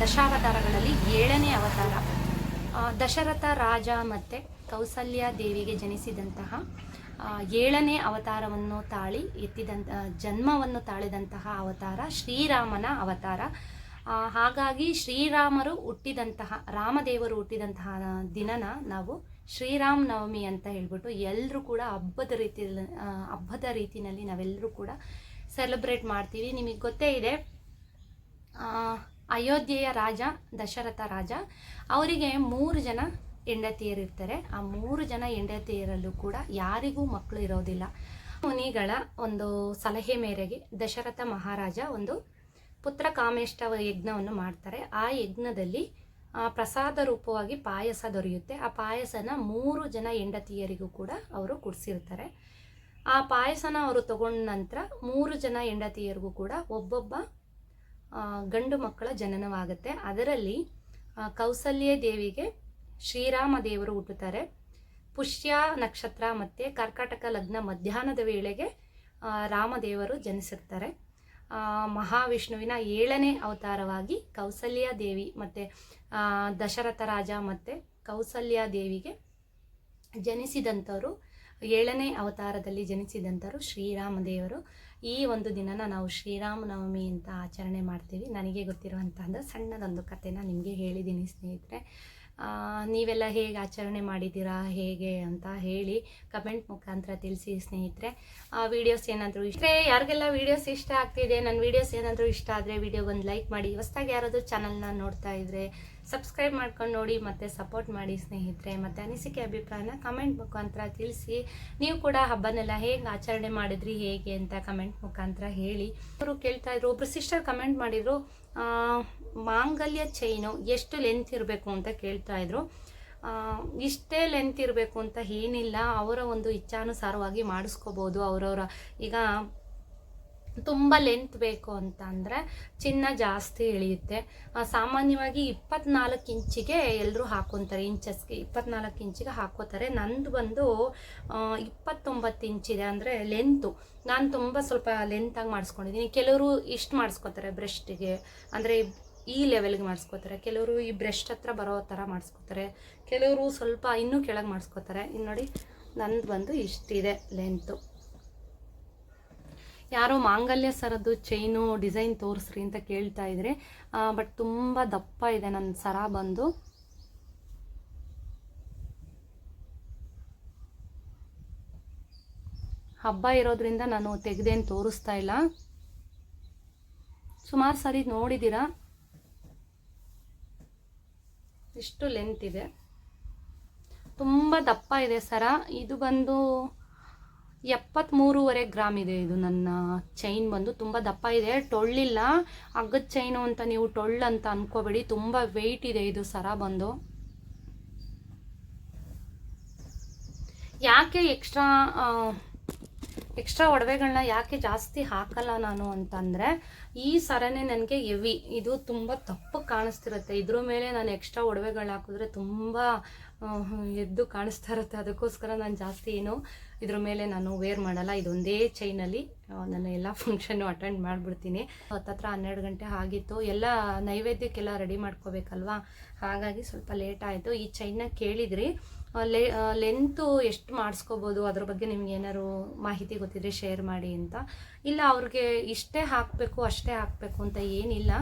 ದಶಾವತಾರಗಳಲ್ಲಿ 7ನೇ ಅವತಾರ. ದಶರಥ ರಾಜ ಮತ್ತು ಕೌಸಲ್ಯ ದೇವಿಗೆ ಜನಿಸಿದಂತಹ 7ನೇ ಅವತಾರವನ್ನು ತಾಳಿ ಜನ್ಮವನ್ನು ತಾಳಿದಂತಹ ಅವತಾರ ಶ್ರೀರಾಮನ ಅವತಾರ. ಹಾಗಾಗಿ ಶ್ರೀರಾಮರು ಹುಟ್ಟಿದಂತಹ, ರಾಮದೇವರು ಹುಟ್ಟಿದಂತಹ ದಿನನ ನಾವು ಶ್ರೀರಾಮ ನವಮಿ ಅಂತ ಹೇಳ್ಬಿಟ್ಟು ಎಲ್ಲರೂ ಕೂಡ ಹಬ್ಬದ ರೀತಿಯಲ್ಲಿ ನಾವೆಲ್ಲರೂ ಕೂಡ ಸೆಲೆಬ್ರೇಟ್ ಮಾಡ್ತೀವಿ. ನಿಮಗೆ ಗೊತ್ತೇ ಇದೆ, ಅಯೋಧ್ಯೆಯ ರಾಜ ದಶರಥ ರಾಜ, ಅವರಿಗೆ 3 ಜನ ಹೆಂಡತಿಯರಿರ್ತಾರೆ. ಆ 3 ಜನ ಹೆಂಡತಿಯರಲ್ಲೂ ಕೂಡ ಯಾರಿಗೂ ಮಕ್ಕಳು ಇರೋದಿಲ್ಲ. ಮುನಿಗಳ ಒಂದು ಸಲಹೆ ಮೇರೆಗೆ ದಶರಥ ಮಹಾರಾಜ ಒಂದು ಪುತ್ರ ಕಾಮೇಷ್ಟವ ಯಜ್ಞವನ್ನು ಮಾಡ್ತಾರೆ. ಆ ಯಜ್ಞದಲ್ಲಿ ಪ್ರಸಾದ ರೂಪವಾಗಿ ಪಾಯಸ ದೊರೆಯುತ್ತೆ. ಆ ಪಾಯಸನ 3 ಜನ ಹೆಂಡತಿಯರಿಗೂ ಕೂಡ ಅವರು ಕುಡಿಸಿರ್ತಾರೆ. ಆ ಪಾಯಸನ ಅವರು ತಗೊಂಡ ನಂತರ 3 ಜನ ಹೆಂಡತಿಯರಿಗೂ ಕೂಡ ಒಬ್ಬೊಬ್ಬ ಗಂಡು ಮಕ್ಕಳ ಜನನವಾಗುತ್ತೆ. ಅದರಲ್ಲಿ ಕೌಸಲ್ಯ ದೇವಿಗೆ ಶ್ರೀರಾಮ ದೇವರು ಹುಟ್ಟುತ್ತಾರೆ. ಪುಷ್ಯ ನಕ್ಷತ್ರ ಮತ್ತು ಕರ್ಕಾಟಕ ಲಗ್ನ ಮಧ್ಯಾಹ್ನದ ವೇಳೆಗೆ ರಾಮದೇವರು ಜನಿಸಿರ್ತಾರೆ. ಮಹಾವಿಷ್ಣುವಿನ 7ನೇ ಅವತಾರವಾಗಿ ಕೌಸಲ್ಯ ದೇವಿ ಮತ್ತು ದಶರಥ ರಾಜ ಮತ್ತು ಕೌಸಲ್ಯ ದೇವಿಗೆ ಜನಿಸಿದಂಥವರು, 7ನೇ ಅವತಾರದಲ್ಲಿ ಜನಿಸಿದಂಥವರು ಶ್ರೀರಾಮ ದೇವರು. ಈ ಒಂದು ದಿನನ ನಾವು ಶ್ರೀರಾಮ ನವಮಿ ಅಂತ ಆಚರಣೆ ಮಾಡ್ತೀವಿ. ನನಗೆ ಗೊತ್ತಿರುವಂಥದ್ದು ಸಣ್ಣದೊಂದು ಕಥೆನ ನಿಮಗೆ ಹೇಳಿದ್ದೀನಿ ಸ್ನೇಹಿತರೆ. ನೀವೆಲ್ಲ ಹೇಗೆ ಆಚರಣೆ ಮಾಡಿದ್ದೀರಾ ಹೇಗೆ ಅಂತ ಹೇಳಿ ಕಮೆಂಟ್ ಮುಖಾಂತರ ತಿಳಿಸಿ ಸ್ನೇಹಿತರೆ. ವೀಡಿಯೋಸ್ ಏನಾದರೂ ಯಾರಿಗೆಲ್ಲ ವೀಡಿಯೋಸ್ ಇಷ್ಟ ಆಗ್ತಿದೆ, ನನ್ನ ವೀಡಿಯೋಸ್ ಏನಾದರೂ ಇಷ್ಟ ಆದರೆ ವಿಡಿಯೋಗೊಂದು ಲೈಕ್ ಮಾಡಿ. ಹೊಸದಾಗಿ ಯಾರಾದರೂ ಚಾನಲ್ನ ನೋಡ್ತಾ ಇದ್ದರೆ ಸಬ್ಸ್ಕ್ರೈಬ್ ಮಾಡ್ಕೊಂಡು ನೋಡಿ ಮತ್ತು ಸಪೋರ್ಟ್ ಮಾಡಿ ಸ್ನೇಹಿತರೆ. ಮತ್ತು ಅನಿಸಿಕೆ ಅಭಿಪ್ರಾಯನ ಕಮೆಂಟ್ ಮುಖಾಂತರ ತಿಳಿಸಿ. ನೀವು ಕೂಡ ಹಬ್ಬನೆಲ್ಲ ಹೇಗೆ ಆಚರಣೆ ಮಾಡಿದ್ರಿ ಹೇಗೆ ಅಂತ ಕಮೆಂಟ್ ಮುಖಾಂತರ ಹೇಳಿ. ಅವರು ಕೇಳ್ತಾ ಇದ್ರು, ಒಬ್ಬರು ಸಿಸ್ಟರ್ ಕಮೆಂಟ್ ಮಾಡಿದ್ರು, ಮಾಂಗಲ್ಯ ಚೈನು ಎಷ್ಟು ಲೆಂತ್ ಇರಬೇಕು ಅಂತ ಕೇಳ್ತಾ ಇದ್ರು. ಇಷ್ಟೇ ಲೆಂತ್ ಇರಬೇಕು ಅಂತ ಏನಿಲ್ಲ, ಅವರ ಒಂದು ಇಚ್ಛಾನುಸಾರವಾಗಿ ಮಾಡಿಸ್ಕೋಬೋದು. ಅವರವರ ಈಗ ತುಂಬ ಲೆಂತ್ ಬೇಕು ಅಂತ ಅಂದರೆ ಚಿನ್ನ ಜಾಸ್ತಿ ಇಳಿಯುತ್ತೆ. ಸಾಮಾನ್ಯವಾಗಿ 24 ಇಂಚಿಗೆ ಎಲ್ಲರೂ ಹಾಕೊತಾರೆ, ಇಂಚಸ್ಗೆ 24 ಇಂಚಿಗೆ ಹಾಕೋತಾರೆ. ನಂದು ಬಂದು 29 ಇಂಚಿದೆ, ಅಂದರೆ ಲೆಂತು. ನಾನು ತುಂಬ ಸ್ವಲ್ಪ ಲೆಂತಾಗಿ ಮಾಡಿಸ್ಕೊಂಡಿದ್ದೀನಿ. ಕೆಲವರು ಇಷ್ಟು ಮಾಡಿಸ್ಕೋತಾರೆ ಬ್ರೆಸ್ಟಿಗೆ, ಅಂದರೆ ಈ ಲೆವೆಲ್ಗೆ ಮಾಡಿಸ್ಕೋತಾರೆ. ಕೆಲವರು ಈ ಬ್ರೆಸ್ಟ್ ಹತ್ರ ಬರೋ ಥರ ಮಾಡಿಸ್ಕೋತಾರೆ, ಕೆಲವರು ಸ್ವಲ್ಪ ಇನ್ನೂ ಕೆಳಗೆ ಮಾಡಿಸ್ಕೋತಾರೆ. ಇನ್ನು ನೋಡಿ ನಂದು ಬಂದು ಇಷ್ಟಿದೆ ಲೆಂತು. ಯಾರೋ ಮಾಂಗಲ್ಯ ಸರದ್ದು ಚೈನು ಡಿಸೈನ್ ತೋರಿಸ್ರಿ ಅಂತ ಕೇಳ್ತಾ ಇದ್ರೆ, ಬಟ್ ತುಂಬ ದಪ್ಪ ಇದೆ ನನ್ನ ಸರ ಬಂದು. ಹಬ್ಬ ಇರೋದ್ರಿಂದ ನಾನು ತೆಗೆದೇನು ತೋರಿಸ್ತಾ ಇಲ್ಲ. ಸುಮಾರು ಸರಿ ನೋಡಿದ್ದೀರಾ. ಇಷ್ಟು ಲೆಂತ್ ಇದೆ, ತುಂಬ ದಪ್ಪ ಇದೆ ಸರ. ಇದು ಬಂದು 73.5 ಗ್ರಾಮ್ ಇದೆ. ಇದು ನನ್ನ ಚೈನ್ ಬಂದು ತುಂಬ ದಪ್ಪ ಇದೆ, ಟೊಳ್ಳಿಲ್ಲ. ಅಗ್ಗದ ಚೈನು ಅಂತ ನೀವು ಟೊಳ್ಳು ಅಂತ ಅನ್ಕೋಬೇಡಿ, ತುಂಬ ವೆಯ್ಟ್ ಇದೆ ಇದು ಸರ ಬಂದು. ಯಾಕೆ ಎಕ್ಸ್ಟ್ರಾ ಒಡವೆಗಳನ್ನ ಯಾಕೆ ಜಾಸ್ತಿ ಹಾಕಲ್ಲ ನಾನು ಅಂತಂದರೆ, ಈ ಸರನೇ ನನಗೆ ಹೆವಿ. ಇದು ತುಂಬ ತಪ್ಪು ಕಾಣಿಸ್ತಿರುತ್ತೆ. ಇದ್ರ ಮೇಲೆ ನಾನು ಎಕ್ಸ್ಟ್ರಾ ಒಡವೆಗಳನ್ನ ಹಾಕಿದ್ರೆ ತುಂಬ ಎದ್ದು ಕಾಣಿಸ್ತಾ ಇರುತ್ತೆ. ಅದಕ್ಕೋಸ್ಕರ ನಾನು ಜಾಸ್ತಿ ಏನು ಇದ್ರ ಮೇಲೆ ನಾನು ವೇರ್ ಮಾಡಲ್ಲ. ಇದೊಂದೇ ಚೈನಲ್ಲಿ ನಾನು ಎಲ್ಲ ಫಂಕ್ಷನ್ನು ಅಟೆಂಡ್ ಮಾಡಿಬಿಡ್ತೀನಿ. 12 ಗಂಟೆ ಆಗಿತ್ತು. ಎಲ್ಲ ನೈವೇದ್ಯಕ್ಕೆಲ್ಲ ರೆಡಿ ಮಾಡ್ಕೋಬೇಕಲ್ವಾ, ಹಾಗಾಗಿ ಸ್ವಲ್ಪ ಲೇಟ್ ಆಯಿತು. ಈ ಚೈನ್ನ ಕೇಳಿದ್ರಿ, ಲೆಂತು ಎಷ್ಟು ಮಾಡಿಸ್ಕೋಬೋದು, ಅದ್ರ ಬಗ್ಗೆ ನಿಮ್ಗೆ ಏನಾದ್ರು ಮಾಹಿತಿ ಗೊತ್ತಿದ್ರೆ ಶೇರ್ ಮಾಡಿ ಅಂತ. ಇಲ್ಲ ಅವ್ರಿಗೆ ಇಷ್ಟೇ ಹಾಕಬೇಕು ಅಷ್ಟೇ ಹಾಕಬೇಕು ಅಂತ ಏನಿಲ್ಲ.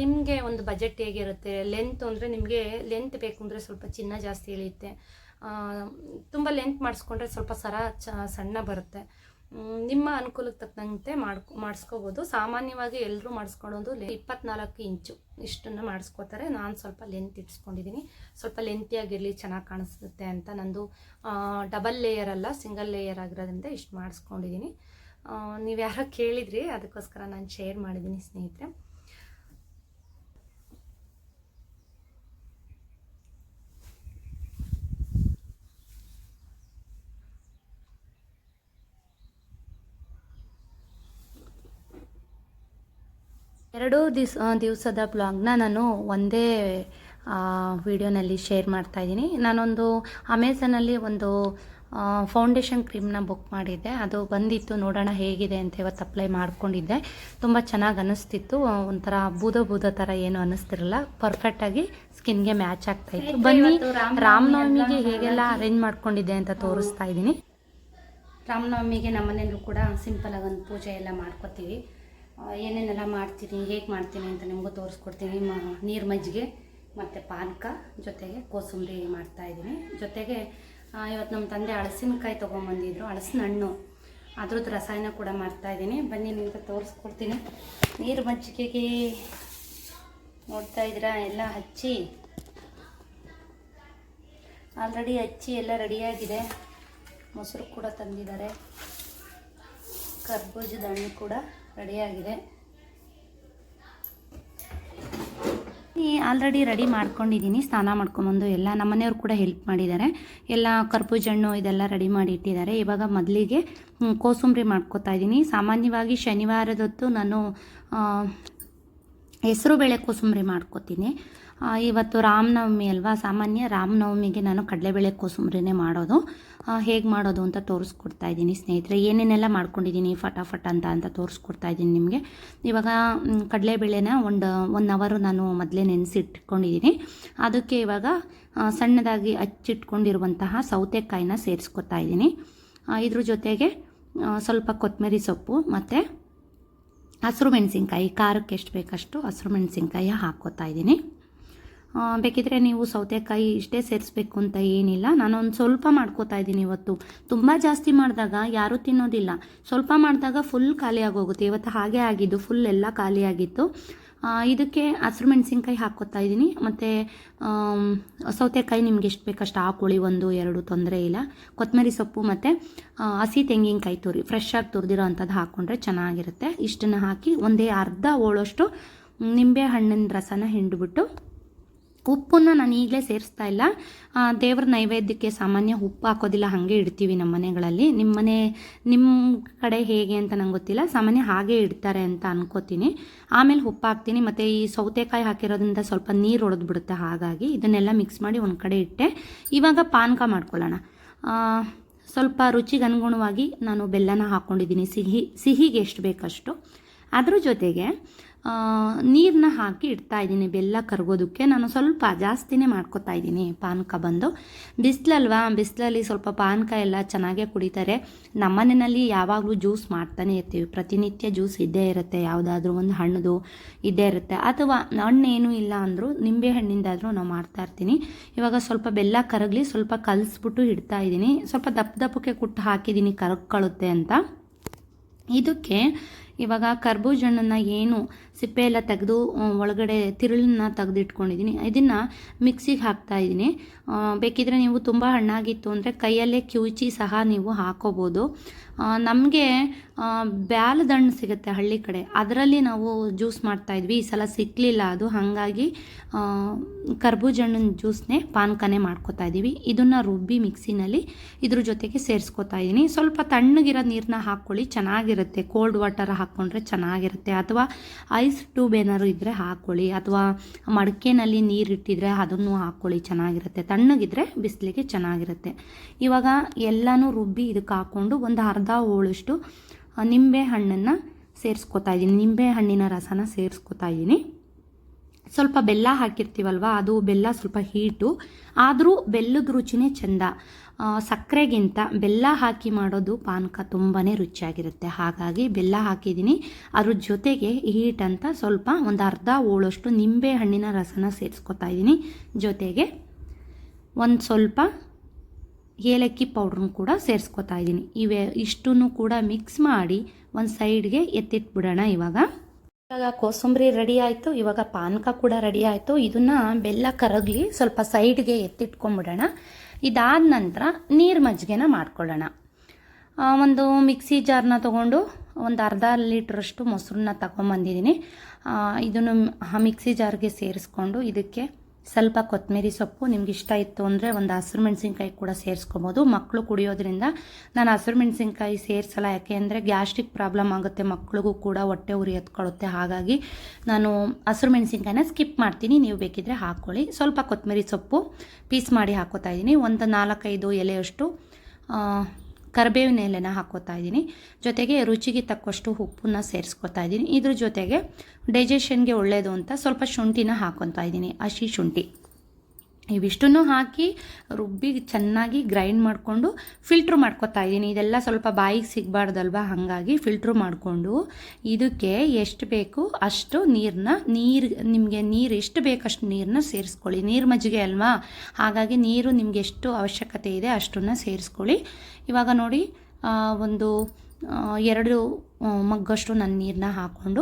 ನಿಮಗೆ ಒಂದು ಬಜೆಟ್ ಹೇಗಿರುತ್ತೆ, ಲೆಂತ್ ಅಂದರೆ ನಿಮಗೆ ಲೆಂತ್ ಬೇಕು ಅಂದರೆ ಸ್ವಲ್ಪ ಚಿನ್ನ ಜಾಸ್ತಿ ಇಳಿಯುತ್ತೆ. ತುಂಬ ಲೆಂತ್ ಮಾಡಿಸ್ಕೊಂಡ್ರೆ ಸ್ವಲ್ಪ ಸರ ಸಣ್ಣ ಬರುತ್ತೆ. ನಿಮ್ಮ ಅನುಕೂಲಕ್ಕೆ ತಕ್ಕಂತೆ ಮಾಡಿಸ್ಕೋಬೋದು. ಸಾಮಾನ್ಯವಾಗಿ ಎಲ್ಲರೂ ಮಾಡಿಸ್ಕೊಳ್ಳೋದು 24 ಇಂಚು ಇಷ್ಟನ್ನು ಮಾಡಿಸ್ಕೋತಾರೆ. ನಾನು ಸ್ವಲ್ಪ ಲೆಂತ್ ಇಟ್ಸ್ಕೊಂಡಿದ್ದೀನಿ, ಸ್ವಲ್ಪ ಲೆಂತಿಯಾಗಿರಲಿ, ಚೆನ್ನಾಗಿ ಕಾಣಿಸುತ್ತೆ ಅಂತ. ನಂದು ಡಬಲ್ ಲೇಯರ್ ಅಲ್ಲ, ಸಿಂಗಲ್ ಲೇಯರ್ ಆಗಿರೋದ್ರಿಂದ ಇಷ್ಟು ಮಾಡಿಸ್ಕೊಂಡಿದ್ದೀನಿ. ನೀವು ಯಾರೋ ಕೇಳಿದ್ರಿ, ಅದಕ್ಕೋಸ್ಕರ ನಾನು ಶೇರ್ ಮಾಡಿದ್ದೀನಿ ಸ್ನೇಹಿತರೆ. ಎರಡೂ ದಿವಸದ ಬ್ಲಾಗ್ನ ನಾನು ಒಂದೇ ವಿಡಿಯೋನಲ್ಲಿ ಶೇರ್ ಮಾಡ್ತಾಯಿದ್ದೀನಿ. ನಾನೊಂದು ಅಮೆಝಾನಲ್ಲಿ ಒಂದು ಫೌಂಡೇಶನ್ ಕ್ರೀಮ್ನ ಬುಕ್ ಮಾಡಿದ್ದೆ. ಅದು ಬಂದಿತ್ತು, ನೋಡೋಣ ಹೇಗಿದೆ ಅಂತ ಇವತ್ತು ಅಪ್ಲೈ ಮಾಡ್ಕೊಂಡಿದ್ದೆ. ತುಂಬ ಚೆನ್ನಾಗಿ ಅನ್ನಿಸ್ತಿತ್ತು. ಒಂಥರ ಬೂದ ಥರ ಏನು ಅನ್ನಿಸ್ತಿರಲ್ಲ, ಪರ್ಫೆಕ್ಟಾಗಿ ಸ್ಕಿನ್ಗೆ ಮ್ಯಾಚ್ ಆಗ್ತಾಯಿತ್ತು. ಬನ್ನಿ ರಾಮನವಮಿಗೆ ಹೇಗೆಲ್ಲ ಅರೇಂಜ್ ಮಾಡ್ಕೊಂಡಿದ್ದೆ ಅಂತ ತೋರಿಸ್ತಾ ಇದ್ದೀನಿ. ರಾಮನವಮಿಗೆ ನಮ್ಮನೆಯಲ್ಲೂ ಕೂಡ ಸಿಂಪಲಾಗಿ ಒಂದು ಪೂಜೆ ಎಲ್ಲ ಮಾಡ್ಕೋತೀವಿ. ಏನೇನೆಲ್ಲ ಮಾಡ್ತೀನಿ, ಹೇಗೆ ಮಾಡ್ತೀನಿ ಅಂತ ನಿಮಗೂ ತೋರಿಸ್ಕೊಡ್ತೀನಿ. ನೀರು ಮಜ್ಜಿಗೆ ಮತ್ತು ಪಾನಕ, ಜೊತೆಗೆ ಕೋಸಂಬರಿ ಮಾಡ್ತಾಯಿದ್ದೀನಿ. ಜೊತೆಗೆ ಇವತ್ತು ನಮ್ಮ ತಂದೆ ಹಳಸಿನಕಾಯಿ ತೊಗೊಂಬಂದಿದ್ರು, ಹಳಸಿನ ಹಣ್ಣು, ಅದ್ರದ್ದು ರಸಾಯನ ಕೂಡ ಮಾಡ್ತಾಯಿದ್ದೀನಿ. ಬನ್ನಿ ನಿಮಗೆ ತೋರಿಸ್ಕೊಡ್ತೀನಿ. ನೀರು ಮಜ್ಜಿಗೆಗೆ ನೋಡ್ತಾ ಇದ್ದೀರಾ, ಎಲ್ಲ ಹಚ್ಚಿ ಆಲ್ರೆಡಿ ಎಲ್ಲ ರೆಡಿಯಾಗಿದೆ. ಮೊಸರು ಕೂಡ ತಂದಿದ್ದಾರೆ, ಕರ್ಬೂಜದ ಹಣ್ಣು ಕೂಡ ರೆಡಿಯಾಗಿದೆ. ಆಲ್ರೆಡಿ ರೆಡಿ ಮಾಡ್ಕೊಂಡಿದ್ದೀನಿ. ಸ್ನಾನ ಮಾಡ್ಕೊಂಬಂದು ಎಲ್ಲ ನಮ್ಮನೆಯವ್ರು ಕೂಡ ಹೆಲ್ಪ್ ಮಾಡಿದ್ದಾರೆ. ಎಲ್ಲ ಕರ್ಬೂಜ ಹಣ್ಣು ಇದೆಲ್ಲ ರೆಡಿ ಮಾಡಿ ಇಟ್ಟಿದ್ದಾರೆ. ಇವಾಗ ಮೊದಲಿಗೆ ಕೋಸಂಬರಿ ಮಾಡ್ಕೊತಾ ಇದ್ದೀನಿ. ಸಾಮಾನ್ಯವಾಗಿ ಶನಿವಾರದೊತ್ತು ನಾನು ಹೆಸರುಬೇಳೆ ಕೋಸಂಬರಿ ಮಾಡ್ಕೊತೀನಿ. ಇವತ್ತು ರಾಮನವಮಿ ಅಲ್ವಾ, ಸಾಮಾನ್ಯ ರಾಮನವಮಿಗೆ ನಾನು ಕಡಲೆಬೇಳೆ ಕೋಸಂಬರಿನೇ ಮಾಡೋದು. ಹೇಗೆ ಮಾಡೋದು ಅಂತ ತೋರಿಸ್ಕೊಡ್ತಾ ಇದ್ದೀನಿ ಸ್ನೇಹಿತರೆ. ಏನೇನೆಲ್ಲ ಮಾಡ್ಕೊಂಡಿದ್ದೀನಿ ಫಟಾಫಟ್ ಅಂತ ತೋರಿಸ್ಕೊಡ್ತಾ ಇದ್ದೀನಿ ನಿಮಗೆ. ಇವಾಗ ಕಡಲೆಬೇಳೆನ 1 ಅವರ್ ನಾನು ಮೊದಲೇ ನೆನೆಸಿಟ್ಕೊಂಡಿದ್ದೀನಿ. ಅದಕ್ಕೆ ಇವಾಗ ಸಣ್ಣದಾಗಿ ಹಚ್ಚಿಟ್ಕೊಂಡಿರುವಂತಹ ಸೌತೆಕಾಯಿನ ಸೇರಿಸ್ಕೊತಾ ಇದ್ದೀನಿ. ಇದ್ರ ಜೊತೆಗೆ ಸ್ವಲ್ಪ ಕೊತ್ತಂಬರಿ ಸೊಪ್ಪು ಮತ್ತು ಹಸಿರು ಮೆಣಸಿನ್ಕಾಯಿ, ಖಾರಕ್ಕೆ ಎಷ್ಟು ಬೇಕಷ್ಟು ಹಸಿರು ಮೆಣಸಿನ್ಕಾಯಿ ಹಾಕ್ಕೋತಾ ಇದ್ದೀನಿ. ಬೇಕಿದ್ರೆ ನೀವು ಸೌತೆಕಾಯಿ ಇಷ್ಟೇ ಸೇರಿಸ್ಬೇಕು ಅಂತ ಏನಿಲ್ಲ. ನಾನೊಂದು ಸ್ವಲ್ಪ ಮಾಡ್ಕೋತಾ ಇದ್ದೀನಿ ಇವತ್ತು. ತುಂಬ ಜಾಸ್ತಿ ಮಾಡಿದಾಗ ಯಾರೂ ತಿನ್ನೋದಿಲ್ಲ, ಸ್ವಲ್ಪ ಮಾಡಿದಾಗ ಫುಲ್ ಖಾಲಿ ಆಗೋಗುತ್ತೆ. ಇವತ್ತು ಹಾಗೆ ಆಗಿದ್ದು, ಫುಲ್ ಎಲ್ಲ ಖಾಲಿ ಆಗಿತ್ತು. ಇದಕ್ಕೆ ಹಸಿರು ಮೆಣಸಿನ್ಕಾಯಿ ಹಾಕ್ಕೋತಾ ಇದ್ದೀನಿ. ಮತ್ತು ಸೌತೆಕಾಯಿ ನಿಮ್ಗೆ ಎಷ್ಟು ಬೇಕಷ್ಟು ಹಾಕೊಳ್ಳಿ, 1-2 ತೊಂದರೆ ಇಲ್ಲ. ಕೊತ್ತಂಬರಿ ಸೊಪ್ಪು ಮತ್ತು ಹಸಿ ತೆಂಗಿನಕಾಯಿ ಫ್ರೆಶ್ ಆಗಿ ತುರಿದಿರೋ ಅಂಥದ್ದು ಹಾಕ್ಕೊಂಡ್ರೆ ಚೆನ್ನಾಗಿರುತ್ತೆ. ಇಷ್ಟನ್ನು ಹಾಕಿ ಒಂದೇ ಅರ್ಧ ಹೋಳಷ್ಟು ನಿಂಬೆ ಹಣ್ಣಿನ ರಸನ ಹಿಂಡ್ಬಿಟ್ಟು ಉಪ್ಪನ್ನು ನಾನು ಈಗಲೇ ಸೇರಿಸ್ತಾ ಇಲ್ಲ. ದೇವ್ರ ನೈವೇದ್ಯಕ್ಕೆ ಸಾಮಾನ್ಯ ಉಪ್ಪು ಹಾಕೋದಿಲ್ಲ, ಹಾಗೆ ಇಡ್ತೀವಿ ನಮ್ಮ ಮನೆಗಳಲ್ಲಿ. ನಿಮ್ಮ ಕಡೆ ಹೇಗೆ ಅಂತ ನಂಗೆ ಗೊತ್ತಿಲ್ಲ, ಸಾಮಾನ್ಯ ಹಾಗೆ ಇಡ್ತಾರೆ ಅಂತ ಅನ್ಕೋತೀನಿ. ಆಮೇಲೆ ಉಪ್ಪು ಹಾಕ್ತೀನಿ, ಮತ್ತು ಈ ಸೌತೆಕಾಯಿ ಹಾಕಿರೋದ್ರಿಂದ ಸ್ವಲ್ಪ ನೀರು ಒಡೆದ್ಬಿಡುತ್ತೆ, ಹಾಗಾಗಿ ಇದನ್ನೆಲ್ಲ ಮಿಕ್ಸ್ ಮಾಡಿ ಒಂದು ಕಡೆ ಇಟ್ಟೆ. ಇವಾಗ ಪಾನಕ ಮಾಡ್ಕೊಳ್ಳೋಣ. ಸ್ವಲ್ಪ ರುಚಿಗೆ ಅನುಗುಣವಾಗಿ ನಾನು ಬೆಲ್ಲನ ಹಾಕ್ಕೊಂಡಿದ್ದೀನಿ, ಸಿಹಿಗೆ ಎಷ್ಟು ಬೇಕಷ್ಟು. ಅದ್ರ ಜೊತೆಗೆ ನೀರನ್ನ ಹಾಕಿ ಇಡ್ತಾ ಇದ್ದೀನಿ ಬೆಲ್ಲ ಕರಗೋದಕ್ಕೆ. ನಾನು ಸ್ವಲ್ಪ ಜಾಸ್ತಿನೇ ಮಾಡ್ಕೊತಾ ಇದ್ದೀನಿ ಪಾನಕ ಬಂದು. ಬಿಸಿಲಲ್ವಾ, ಬಿಸಿಲಲ್ಲಿ ಸ್ವಲ್ಪ ಪಾನಕ ಎಲ್ಲ ಚೆನ್ನಾಗೇ ಕುಡಿತಾರೆ. ನಮ್ಮನೆಯಲ್ಲಿ ಯಾವಾಗಲೂ ಜ್ಯೂಸ್ ಮಾಡ್ತಾನೆ ಇರ್ತೀವಿ, ಪ್ರತಿನಿತ್ಯ ಜ್ಯೂಸ್ ಇದ್ದೇ ಇರುತ್ತೆ, ಯಾವುದಾದ್ರೂ ಒಂದು ಹಣ್ಣದು ಇದ್ದೇ ಇರುತ್ತೆ. ಅಥವಾ ಹಣ್ಣೇನೂ ಇಲ್ಲ ಅಂದರೂ ನಿಂಬೆ ಹಣ್ಣಿಂದಾದರೂ ನಾವು ಮಾಡ್ತಾ ಇರ್ತೀನಿ. ಇವಾಗ ಸ್ವಲ್ಪ ಬೆಲ್ಲ ಕರಗಲಿ, ಸ್ವಲ್ಪ ಕಲಿಸ್ಬಿಟ್ಟು ಇಡ್ತಾ ಇದ್ದೀನಿ. ಸ್ವಲ್ಪ ದಪ್ಪಕ್ಕೆ ಕುಟ್ಟು ಹಾಕಿದ್ದೀನಿ ಕರಗ್ಕೊಳ್ಳುತ್ತೆ ಅಂತ. ಇದಕ್ಕೆ ಇವಾಗ ಕರ್ಬೂಜ ಹಣ್ಣನ್ನು ಏನು ಸಿಪ್ಪೆ ಎಲ್ಲ ತೆಗೆದು ಒಳಗಡೆ ತಿರುಳನ್ನ ತೆಗೆದಿಟ್ಕೊಂಡಿದ್ದೀನಿ, ಇದನ್ನು ಮಿಕ್ಸಿಗೆ ಹಾಕ್ತಾಯಿದ್ದೀನಿ. ಬೇಕಿದ್ರೆ ನೀವು ತುಂಬ ಹಣ್ಣಾಗಿತ್ತು ಅಂದರೆ ಕೈಯಲ್ಲೇ ಕಿವುಚಿ ಸಹ ನೀವು ಹಾಕೋಬೋದು. ನಮಗೆ ಬ್ಯಾಲದ ಹಣ್ಣು ಸಿಗುತ್ತೆ ಹಳ್ಳಿ ಕಡೆ, ಅದರಲ್ಲಿ ನಾವು ಜ್ಯೂಸ್ ಮಾಡ್ತಾಯಿದ್ವಿ. ಈ ಸಲ ಸಿಕ್ಕಲಿಲ್ಲ ಅದು, ಹಾಗಾಗಿ ಕರ್ಬೂಜ ಹಣ್ಣಿನ ಜ್ಯೂಸ್ನೇ ಪಾನಕನೇ ಮಾಡ್ಕೊತಾ ಇದ್ದೀವಿ. ಇದನ್ನು ರುಬ್ಬಿ ಮಿಕ್ಸಿನಲ್ಲಿ ಇದ್ರ ಜೊತೆಗೆ ಸೇರಿಸ್ಕೊತಾ ಇದ್ದೀನಿ. ಸ್ವಲ್ಪ ತಣ್ಣಗಿರೋ ನೀರನ್ನ ಹಾಕ್ಕೊಳ್ಳಿ, ಚೆನ್ನಾಗಿರುತ್ತೆ. ಕೋಲ್ಡ್ ವಾಟರ್ ಹಾಕ್ಕೊಂಡ್ರೆ ಚೆನ್ನಾಗಿರುತ್ತೆ. ಅಥವಾ ಐಸ್ ಟ್ಯೂಬ್ ಏನಾದ್ರು ಇದ್ದರೆ ಹಾಕ್ಕೊಳ್ಳಿ, ಅಥವಾ ಮಡಕೆನಲ್ಲಿ ನೀರಿಟ್ಟಿದ್ರೆ ಅದನ್ನು ಹಾಕ್ಕೊಳ್ಳಿ, ಚೆನ್ನಾಗಿರುತ್ತೆ. ತಣ್ಣಗಿದ್ರೆ ಬಿಸಿಲಿಗೆ ಚೆನ್ನಾಗಿರುತ್ತೆ. ಇವಾಗ ಎಲ್ಲನೂ ರುಬ್ಬಿ ಇದಕ್ಕೆ ಹಾಕ್ಕೊಂಡು ಒಂದು ಅರ್ಧ ಹೋಳಷ್ಟು ನಿಂಬೆ ಹಣ್ಣನ್ನು ಸೇರಿಸ್ಕೊತಾ ಇದ್ದೀನಿ, ನಿಂಬೆ ಹಣ್ಣಿನ ರಸನ ಸೇರಿಸ್ಕೊತಾ ಇದ್ದೀನಿ. ಸ್ವಲ್ಪ ಬೆಲ್ಲ ಹಾಕಿರ್ತೀವಲ್ವ, ಅದು ಬೆಲ್ಲ ಸ್ವಲ್ಪ ಹೀಟು, ಆದರೂ ಬೆಲ್ಲದ ರುಚಿನೇ ಚೆಂದ. ಸಕ್ಕರೆಗಿಂತ ಬೆಲ್ಲ ಹಾಕಿ ಮಾಡೋದು ಪಾನಕ ತುಂಬಾ ರುಚಿಯಾಗಿರುತ್ತೆ. ಹಾಗಾಗಿ ಬೆಲ್ಲ ಹಾಕಿದ್ದೀನಿ. ಅದ್ರ ಜೊತೆಗೆ ಹೀಟ್ ಅಂತ ಸ್ವಲ್ಪ ಒಂದು ಅರ್ಧ ಹೋಳಷ್ಟು ನಿಂಬೆ ಹಣ್ಣಿನ ರಸನ ಸೇರಿಸ್ಕೊತಾ ಇದ್ದೀನಿ. ಜೊತೆಗೆ ಒಂದು ಸ್ವಲ್ಪ ಏಲಕ್ಕಿ ಪೌಡ್ರನ್ನು ಕೂಡ ಸೇರಿಸ್ಕೊತಾ ಇದ್ದೀನಿ. ಇಷ್ಟನ್ನು ಕೂಡ ಮಿಕ್ಸ್ ಮಾಡಿ ಒಂದು ಸೈಡ್ಗೆ ಎತ್ತಿಟ್ಬಿಡೋಣ. ಇವಾಗ ಕೋಸಂಬರಿ ರೆಡಿ ಆಯಿತು, ಇವಾಗ ಪಾನಕ ಕೂಡ ರೆಡಿ ಆಯಿತು. ಇದನ್ನು ಬೆಲ್ಲ ಕರಗಲಿ ಸ್ವಲ್ಪ ಸೈಡ್ಗೆ ಎತ್ತಿಟ್ಕೊಂಡ್ಬಿಡೋಣ. ಇದಾದ ನಂತರ ನೀರು ಮಜ್ಜಿಗೆನ ಮಾಡ್ಕೊಳ್ಳೋಣ. ಒಂದು ಮಿಕ್ಸಿ ಜಾರ್ನ ತೊಗೊಂಡು ಒಂದು ಅರ್ಧ ಲೀಟ್ರಷ್ಟು ಮೊಸರನ್ನ ತಗೊಂಬಂದಿದ್ದೀನಿ. ಇದನ್ನು ಮಿಕ್ಸಿ ಜಾರ್ಗೆ ಸೇರಿಸ್ಕೊಂಡು ಇದಕ್ಕೆ ಸ್ವಲ್ಪ ಕೊತ್ತಂಬರಿ ಸೊಪ್ಪು, ನಿಮ್ಗೆ ಇಷ್ಟ ಇತ್ತು ಅಂದರೆ ಒಂದು ಹಸಿರು ಮೆಣಸಿನ್ಕಾಯಿ ಕೂಡ ಸೇರಿಸ್ಕೊಬೋದು. ಮಕ್ಕಳು ಕುಡಿಯೋದ್ರಿಂದ ನಾನು ಹಸಿರು ಮೆಣಸಿನ್ಕಾಯಿ ಸೇರಿಸಲ್ಲ, ಯಾಕೆ ಅಂದರೆ ಗ್ಯಾಸ್ಟ್ರಿಕ್ ಪ್ರಾಬ್ಲಮ್ ಆಗುತ್ತೆ, ಮಕ್ಕಳಿಗೂ ಕೂಡ ಹೊಟ್ಟೆ ಉರಿ ಎತ್ಕೊಳ್ಳುತ್ತೆ. ಹಾಗಾಗಿ ನಾನು ಹಸಿರು ಮೆಣಸಿನ್ಕಾಯಿನ ಸ್ಕಿಪ್ ಮಾಡ್ತೀನಿ, ನೀವು ಬೇಕಿದ್ರೆ ಹಾಕ್ಕೊಳ್ಳಿ. ಸ್ವಲ್ಪ ಕೊತ್ತಂಬರಿ ಸೊಪ್ಪು ಪೀಸ್ ಮಾಡಿ ಹಾಕೋತಾ ಇದ್ದೀನಿ. ಒಂದು 4-5 ಎಲೆಯಷ್ಟು ಕರಿಬೇವಿನ ಎಲೆನ ಹಾಕೋತಾ ಇದ್ದೀನಿ. ಜೊತೆಗೆ ರುಚಿಗೆ ತಕ್ಕಷ್ಟು ಉಪ್ಪನ್ನ ಸೇರಿಸ್ಕೊತಾ ಇದ್ದೀನಿ. ಇದ್ರ ಜೊತೆಗೆ ಡೈಜೆಷನ್ಗೆ ಒಳ್ಳೆಯದು ಅಂತ ಸ್ವಲ್ಪ ಶುಂಠಿನ ಹಾಕೊತಾ ಇದ್ದೀನಿ, ಹಸಿ ಶುಂಠಿ. ಇವಿಷ್ಟನ್ನು ಹಾಕಿ ರುಬ್ಬಿ ಚೆನ್ನಾಗಿ ಗ್ರೈಂಡ್ ಮಾಡಿಕೊಂಡು ಫಿಲ್ಟ್ರ್ ಮಾಡ್ಕೊತಾ ಇದ್ದೀನಿ. ಇದೆಲ್ಲ ಸ್ವಲ್ಪ ಬಾಯಿಗೆ ಸಿಗಬಾರ್ದಲ್ವ, ಹಾಗಾಗಿ ಫಿಲ್ಟ್ರ್ ಮಾಡಿಕೊಂಡು ಇದಕ್ಕೆ ಎಷ್ಟು ಬೇಕು ಅಷ್ಟು ನಿಮಗೆ ನೀರು ಎಷ್ಟು ಬೇಕಷ್ಟು ನೀರನ್ನ ಸೇರಿಸ್ಕೊಳ್ಳಿ. ನೀರು ಮಜ್ಜಿಗೆ ಅಲ್ವಾ, ಹಾಗಾಗಿ ನೀರು ನಿಮಗೆ ಎಷ್ಟು ಅವಶ್ಯಕತೆ ಇದೆ ಅಷ್ಟನ್ನು ಸೇರಿಸ್ಕೊಳ್ಳಿ. ಇವಾಗ ನೋಡಿ, ಒಂದು 2 ಮಗ್ಗಷ್ಟು ನಾನು ನೀರನ್ನ ಹಾಕ್ಕೊಂಡು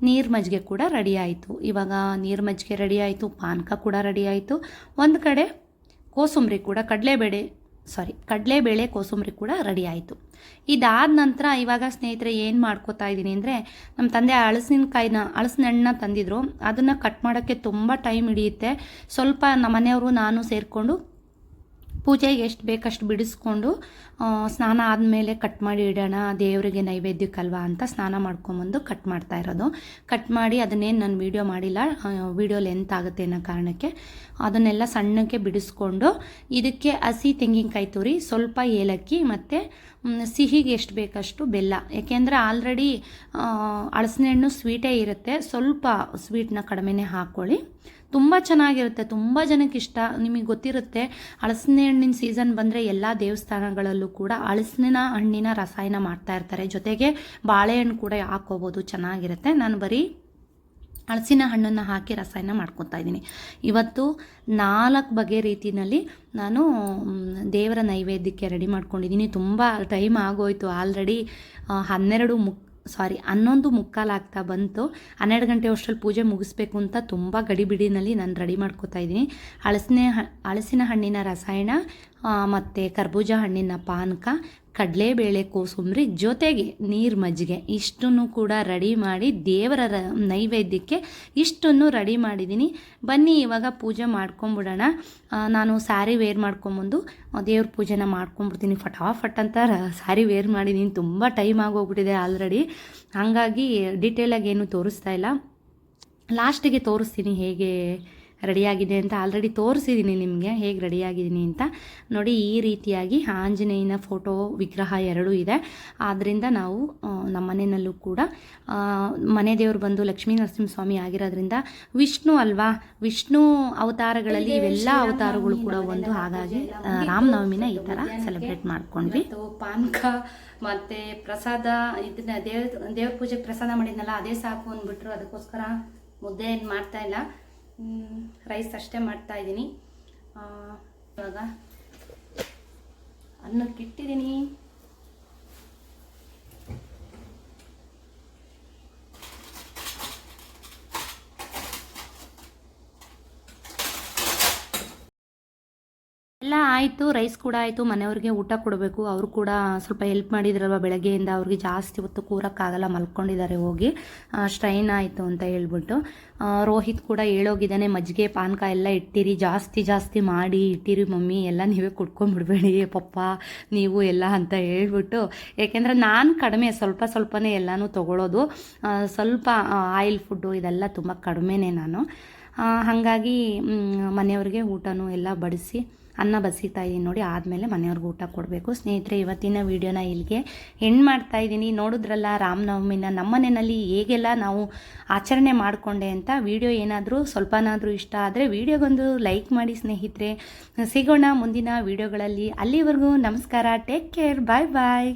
ನೀರು ಮಜ್ಜಿಗೆ ಕೂಡ ರೆಡಿ ಆಯಿತು. ಇವಾಗ ನೀರು ಮಜ್ಜಿಗೆ ರೆಡಿ ಆಯಿತು, ಪಾನಕ ಕೂಡ ರೆಡಿ ಆಯಿತು. ಒಂದು ಕಡೆ ಕೋಸಂಬರಿ ಕೂಡ ಕಡಲೆಬೇಳೆ ಕೋಸಂಬರಿ ಕೂಡ ರೆಡಿ ಆಯಿತು. ಇದಾದ ನಂತರ ಇವಾಗ ಸ್ನೇಹಿತರೆ ಏನು ಮಾಡ್ಕೋತಾ ಇದ್ದೀನಿ ಅಂದರೆ, ನಮ್ಮ ತಂದೆ ಹಲಸಿನ ಹಣ್ಣನ್ನ ತಂದಿದ್ರು. ಅದನ್ನು ಕಟ್ ಮಾಡೋಕ್ಕೆ ತುಂಬ ಟೈಮ್ ಹಿಡಿಯುತ್ತೆ. ಸ್ವಲ್ಪ ನಮ್ಮ ಮನೆಯವರು ನಾನು ಸೇರಿಕೊಂಡು ಪೂಜೆಗೆ ಎಷ್ಟು ಬೇಕಷ್ಟು ಬಿಡಿಸ್ಕೊಂಡು ಸ್ನಾನ ಆದಮೇಲೆ ಕಟ್ ಮಾಡಿ ಇಡೋಣ, ದೇವರಿಗೆ ನೈವೇದ್ಯಕ್ಕಲ್ವ ಅಂತ ಸ್ನಾನ ಮಾಡ್ಕೊಂಬಂದು ಕಟ್ ಮಾಡ್ತಾ ಇರೋದು. ಕಟ್ ಮಾಡಿ ಅದನ್ನೇನು ನಾನು ವೀಡಿಯೋ ಮಾಡಿಲ್ಲ, ವೀಡಿಯೋ ಲೆಂತ್ ಆಗುತ್ತೆ ಅನ್ನೋ ಕಾರಣಕ್ಕೆ ಅದನ್ನೆಲ್ಲ ಸಣ್ಣಕ್ಕೆ ಬಿಡಿಸ್ಕೊಂಡು ಇದಕ್ಕೆ ಹಸಿ ತೆಂಗಿನಕಾಯಿ ತುರಿ, ಸ್ವಲ್ಪ ಏಲಕ್ಕಿ ಮತ್ತು ಸಿಹಿಗೆ ಎಷ್ಟು ಬೇಕಷ್ಟು ಬೆಲ್ಲ. ಯಾಕೆಂದರೆ ಆಲ್ರೆಡಿ ಹಲಸಿನ ಹಣ್ಣು ಸ್ವೀಟೇ ಇರುತ್ತೆ, ಸ್ವಲ್ಪ ಸ್ವೀಟ್ನ ಕಡಿಮೆನೇ ಹಾಕ್ಕೊಳ್ಳಿ. ತುಂಬ ಚೆನ್ನಾಗಿರುತ್ತೆ, ತುಂಬ ಜನಕ್ಕೆ ಇಷ್ಟ. ನಿಮಗೆ ಗೊತ್ತಿರುತ್ತೆ, ಹಲಸಿನ ಹಣ್ಣಿನ ಸೀಸನ್ ಬಂದರೆ ಎಲ್ಲ ದೇವಸ್ಥಾನಗಳಲ್ಲೂ ಕೂಡ ಹಲಸಿನ ಹಣ್ಣಿನ ರಸಾಯನ ಮಾಡ್ತಾ ಇರ್ತಾರೆ. ಜೊತೆಗೆ ಬಾಳೆಹಣ್ಣು ಕೂಡ ಹಾಕೋಬೋದು, ಚೆನ್ನಾಗಿರುತ್ತೆ. ನಾನು ಬರೀ ಹಲಸಿನ ಹಣ್ಣನ್ನು ಹಾಕಿ ರಸಾಯನ ಮಾಡ್ಕೊತಾ ಇದ್ದೀನಿ. ಇವತ್ತು 4 ಬಗೆ ರೀತಿಯಲ್ಲಿ ನಾನು ದೇವರ ನೈವೇದ್ಯಕ್ಕೆ ರೆಡಿ ಮಾಡ್ಕೊಂಡಿದ್ದೀನಿ. ತುಂಬ ಟೈಮ್ ಆಗೋಯ್ತು, ಆಲ್ರೆಡಿ 11:15 ಆಗ್ತಾ ಬಂತು. 12 ಗಂಟೆ ಅಷ್ಟರಲ್ಲಿ ಪೂಜೆ ಮುಗಿಸ್ಬೇಕು ಅಂತ ತುಂಬ ಗಡಿಬಿಡಿನಲ್ಲಿ ನಾನು ರೆಡಿ ಮಾಡ್ಕೋತಾ ಇದ್ದೀನಿ. ಹಲಸಿನ ಹಣ್ಣಿನ ರಸಾಯನ ಮತ್ತು ಕರ್ಬೂಜ ಹಣ್ಣಿನ ಪಾನಕ, ಕಡಲೆಬೇಳೆ ಕೋಸಂಬರಿ ಜೊತೆಗೆ ನೀರು ಮಜ್ಜಿಗೆ ಇಷ್ಟನ್ನು ಕೂಡ ರೆಡಿ ಮಾಡಿ ದೇವರ ನೈವೇದ್ಯಕ್ಕೆ ಇಷ್ಟನ್ನು ರೆಡಿ ಮಾಡಿದ್ದೀನಿ. ಬನ್ನಿ ಇವಾಗ ಪೂಜೆ ಮಾಡ್ಕೊಂಬಿಡೋಣ. ನಾನು ಸ್ಯಾರಿ ವೇರ್ ಮಾಡ್ಕೊಂಬಂದು ದೇವ್ರ ಪೂಜೆನ ಮಾಡ್ಕೊಂಬಿಡ್ತೀನಿ ಫಟಾಫಟ್ ಅಂತ. ಸ್ಯಾರಿ ವೇರ್ ಮಾಡಿದ್ದೀನಿ, ತುಂಬ ಟೈಮ್ ಆಗೋಗ್ಬಿಟ್ಟಿದೆ ಆಲ್ರೆಡಿ. ಹಾಗಾಗಿ ಡೀಟೇಲಾಗಿ ಏನು ತೋರಿಸ್ತಾ ಇಲ್ಲ, ಲಾಸ್ಟಿಗೆ ತೋರಿಸ್ತೀನಿ ಹೇಗೆ ರೆಡಿಯಾಗಿದೆ ಅಂತ. ಆಲ್ರೆಡಿ ತೋರಿಸಿದ್ದೀನಿ ನಿಮಗೆ ಹೇಗೆ ರೆಡಿಯಾಗಿದ್ದೀನಿ ಅಂತ. ನೋಡಿ, ಈ ರೀತಿಯಾಗಿ ಆಂಜನೇಯನ ಫೋಟೋ ವಿಗ್ರಹ ಎರಡೂ ಇದೆ. ಆದ್ದರಿಂದ ನಾವು ನಮ್ಮ ಮನೆಯಲ್ಲೂ ಕೂಡ ಮನೆ ದೇವರು ಬಂದು ಲಕ್ಷ್ಮೀ ನರಸಿಂಹಸ್ವಾಮಿ ಆಗಿರೋದ್ರಿಂದ ವಿಷ್ಣು ಅಲ್ವಾ, ವಿಷ್ಣು ಅವತಾರಗಳಲ್ಲಿ ಇವೆಲ್ಲ ಅವತಾರಗಳು ಕೂಡ ಒಂದು. ಹಾಗಾಗಿ ರಾಮನವಮಿನ ಈ ಥರ ಸೆಲೆಬ್ರೇಟ್ ಮಾಡ್ಕೊಂಡ್ವಿ. ಪಾನಕ ಮತ್ತು ಪ್ರಸಾದ, ಇದನ್ನ ದೇವ್ರ ಪೂಜೆಗೆ ಪ್ರಸಾದ ಮಾಡಿದ್ನಲ್ಲ ಅದೇ ಸಾಕು ಅಂದ್ಬಿಟ್ರು. ಅದಕ್ಕೋಸ್ಕರ ಮುದ್ದೆ ಏನು ಮಾಡ್ತಾಯಿಲ್ಲ, ರೈಸ್ ಅಷ್ಟೇ ಮಾಡ್ತಾ ಇದ್ದೀನಿ. ಇವಾಗ ಅನ್ನಕ್ಕೆ ಇಟ್ಟಿದ್ದೀನಿ. ಎಲ್ಲ ಆಯಿತು, ರೈಸ್ ಕೂಡ ಆಯಿತು. ಮನೆಯವ್ರಿಗೆ ಊಟ ಕೊಡಬೇಕು. ಅವರು ಕೂಡ ಸ್ವಲ್ಪ ಹೆಲ್ಪ್ ಮಾಡಿದ್ರಲ್ವ ಬೆಳಗ್ಗೆಯಿಂದ, ಅವ್ರಿಗೆ ಜಾಸ್ತಿ ಹೊತ್ತು ಕೂರೋಕ್ಕಾಗಲ್ಲ, ಮಲ್ಕೊಂಡಿದ್ದಾರೆ ಹೋಗಿ. ಸ್ಟ್ರೈನ್ ಆಯಿತು ಅಂತ ಹೇಳ್ಬಿಟ್ಟು ರೋಹಿತ್ ಕೂಡ ಹೇಳೋಗಿದ್ದಾನೆ, ಮಜ್ಜಿಗೆ ಪಾನಕ ಎಲ್ಲ ಇಟ್ಟಿರಿ, ಜಾಸ್ತಿ ಮಾಡಿ ಇಟ್ಟಿರಿ ಮಮ್ಮಿ, ಎಲ್ಲ ನೀವೇ ಕುಡ್ಕೊಂಡ್ಬಿಡ್ಬೇಡಿ ಪಪ್ಪ ನೀವು ಎಲ್ಲ ಅಂತ ಹೇಳ್ಬಿಟ್ಟು. ಏಕೆಂದರೆ ನಾನು ಕಡಿಮೆ ಸ್ವಲ್ಪನೇ ಎಲ್ಲನೂ ತೊಗೊಳ್ಳೋದು, ಸ್ವಲ್ಪ ಆಯಿಲ್ ಫುಡ್ಡು ಇದೆಲ್ಲ ತುಂಬ ಕಡಿಮೆನೇ ನಾನು. ಹಾಗಾಗಿ ಮನೆಯವ್ರಿಗೆ ಊಟನೂ ಎಲ್ಲ ಬಡಿಸಿ ಅನ್ನ ಬಸಿತಾ ಇದ್ದೀನಿ ನೋಡಿ. ಆದಮೇಲೆ ಮನೆಯವ್ರಿಗೆ ಊಟ ಕೊಡಬೇಕು. ಸ್ನೇಹಿತರೆ, ಇವತ್ತಿನ ವೀಡಿಯೋನ ಇಲ್ಲಿಗೆ ಎಂಡ್ ಮಾಡ್ತಾ ಇದ್ದೀನಿ. ನೋಡಿದ್ರಲ್ಲ ರಾಮನವಮಿನ ನಮ್ಮ ಮನೆಯಲ್ಲಿ ಹೇಗೆಲ್ಲ ನಾವು ಆಚರಣೆ ಮಾಡಿಕೊಂಡೆ ಅಂತ. ವಿಡಿಯೋ ಏನಾದರೂ ಸ್ವಲ್ಪನಾದರೂ ಇಷ್ಟ ಆದರೆ ವಿಡಿಯೋಗೊಂದು ಲೈಕ್ ಮಾಡಿ ಸ್ನೇಹಿತರೆ. ಸಿಗೋಣ ಮುಂದಿನ ವೀಡಿಯೋಗಳಲ್ಲಿ. ಅಲ್ಲಿವರೆಗೂ ನಮಸ್ಕಾರ, ಟೇಕ್ ಕೇರ್, ಬಾಯ್ ಬಾಯ್.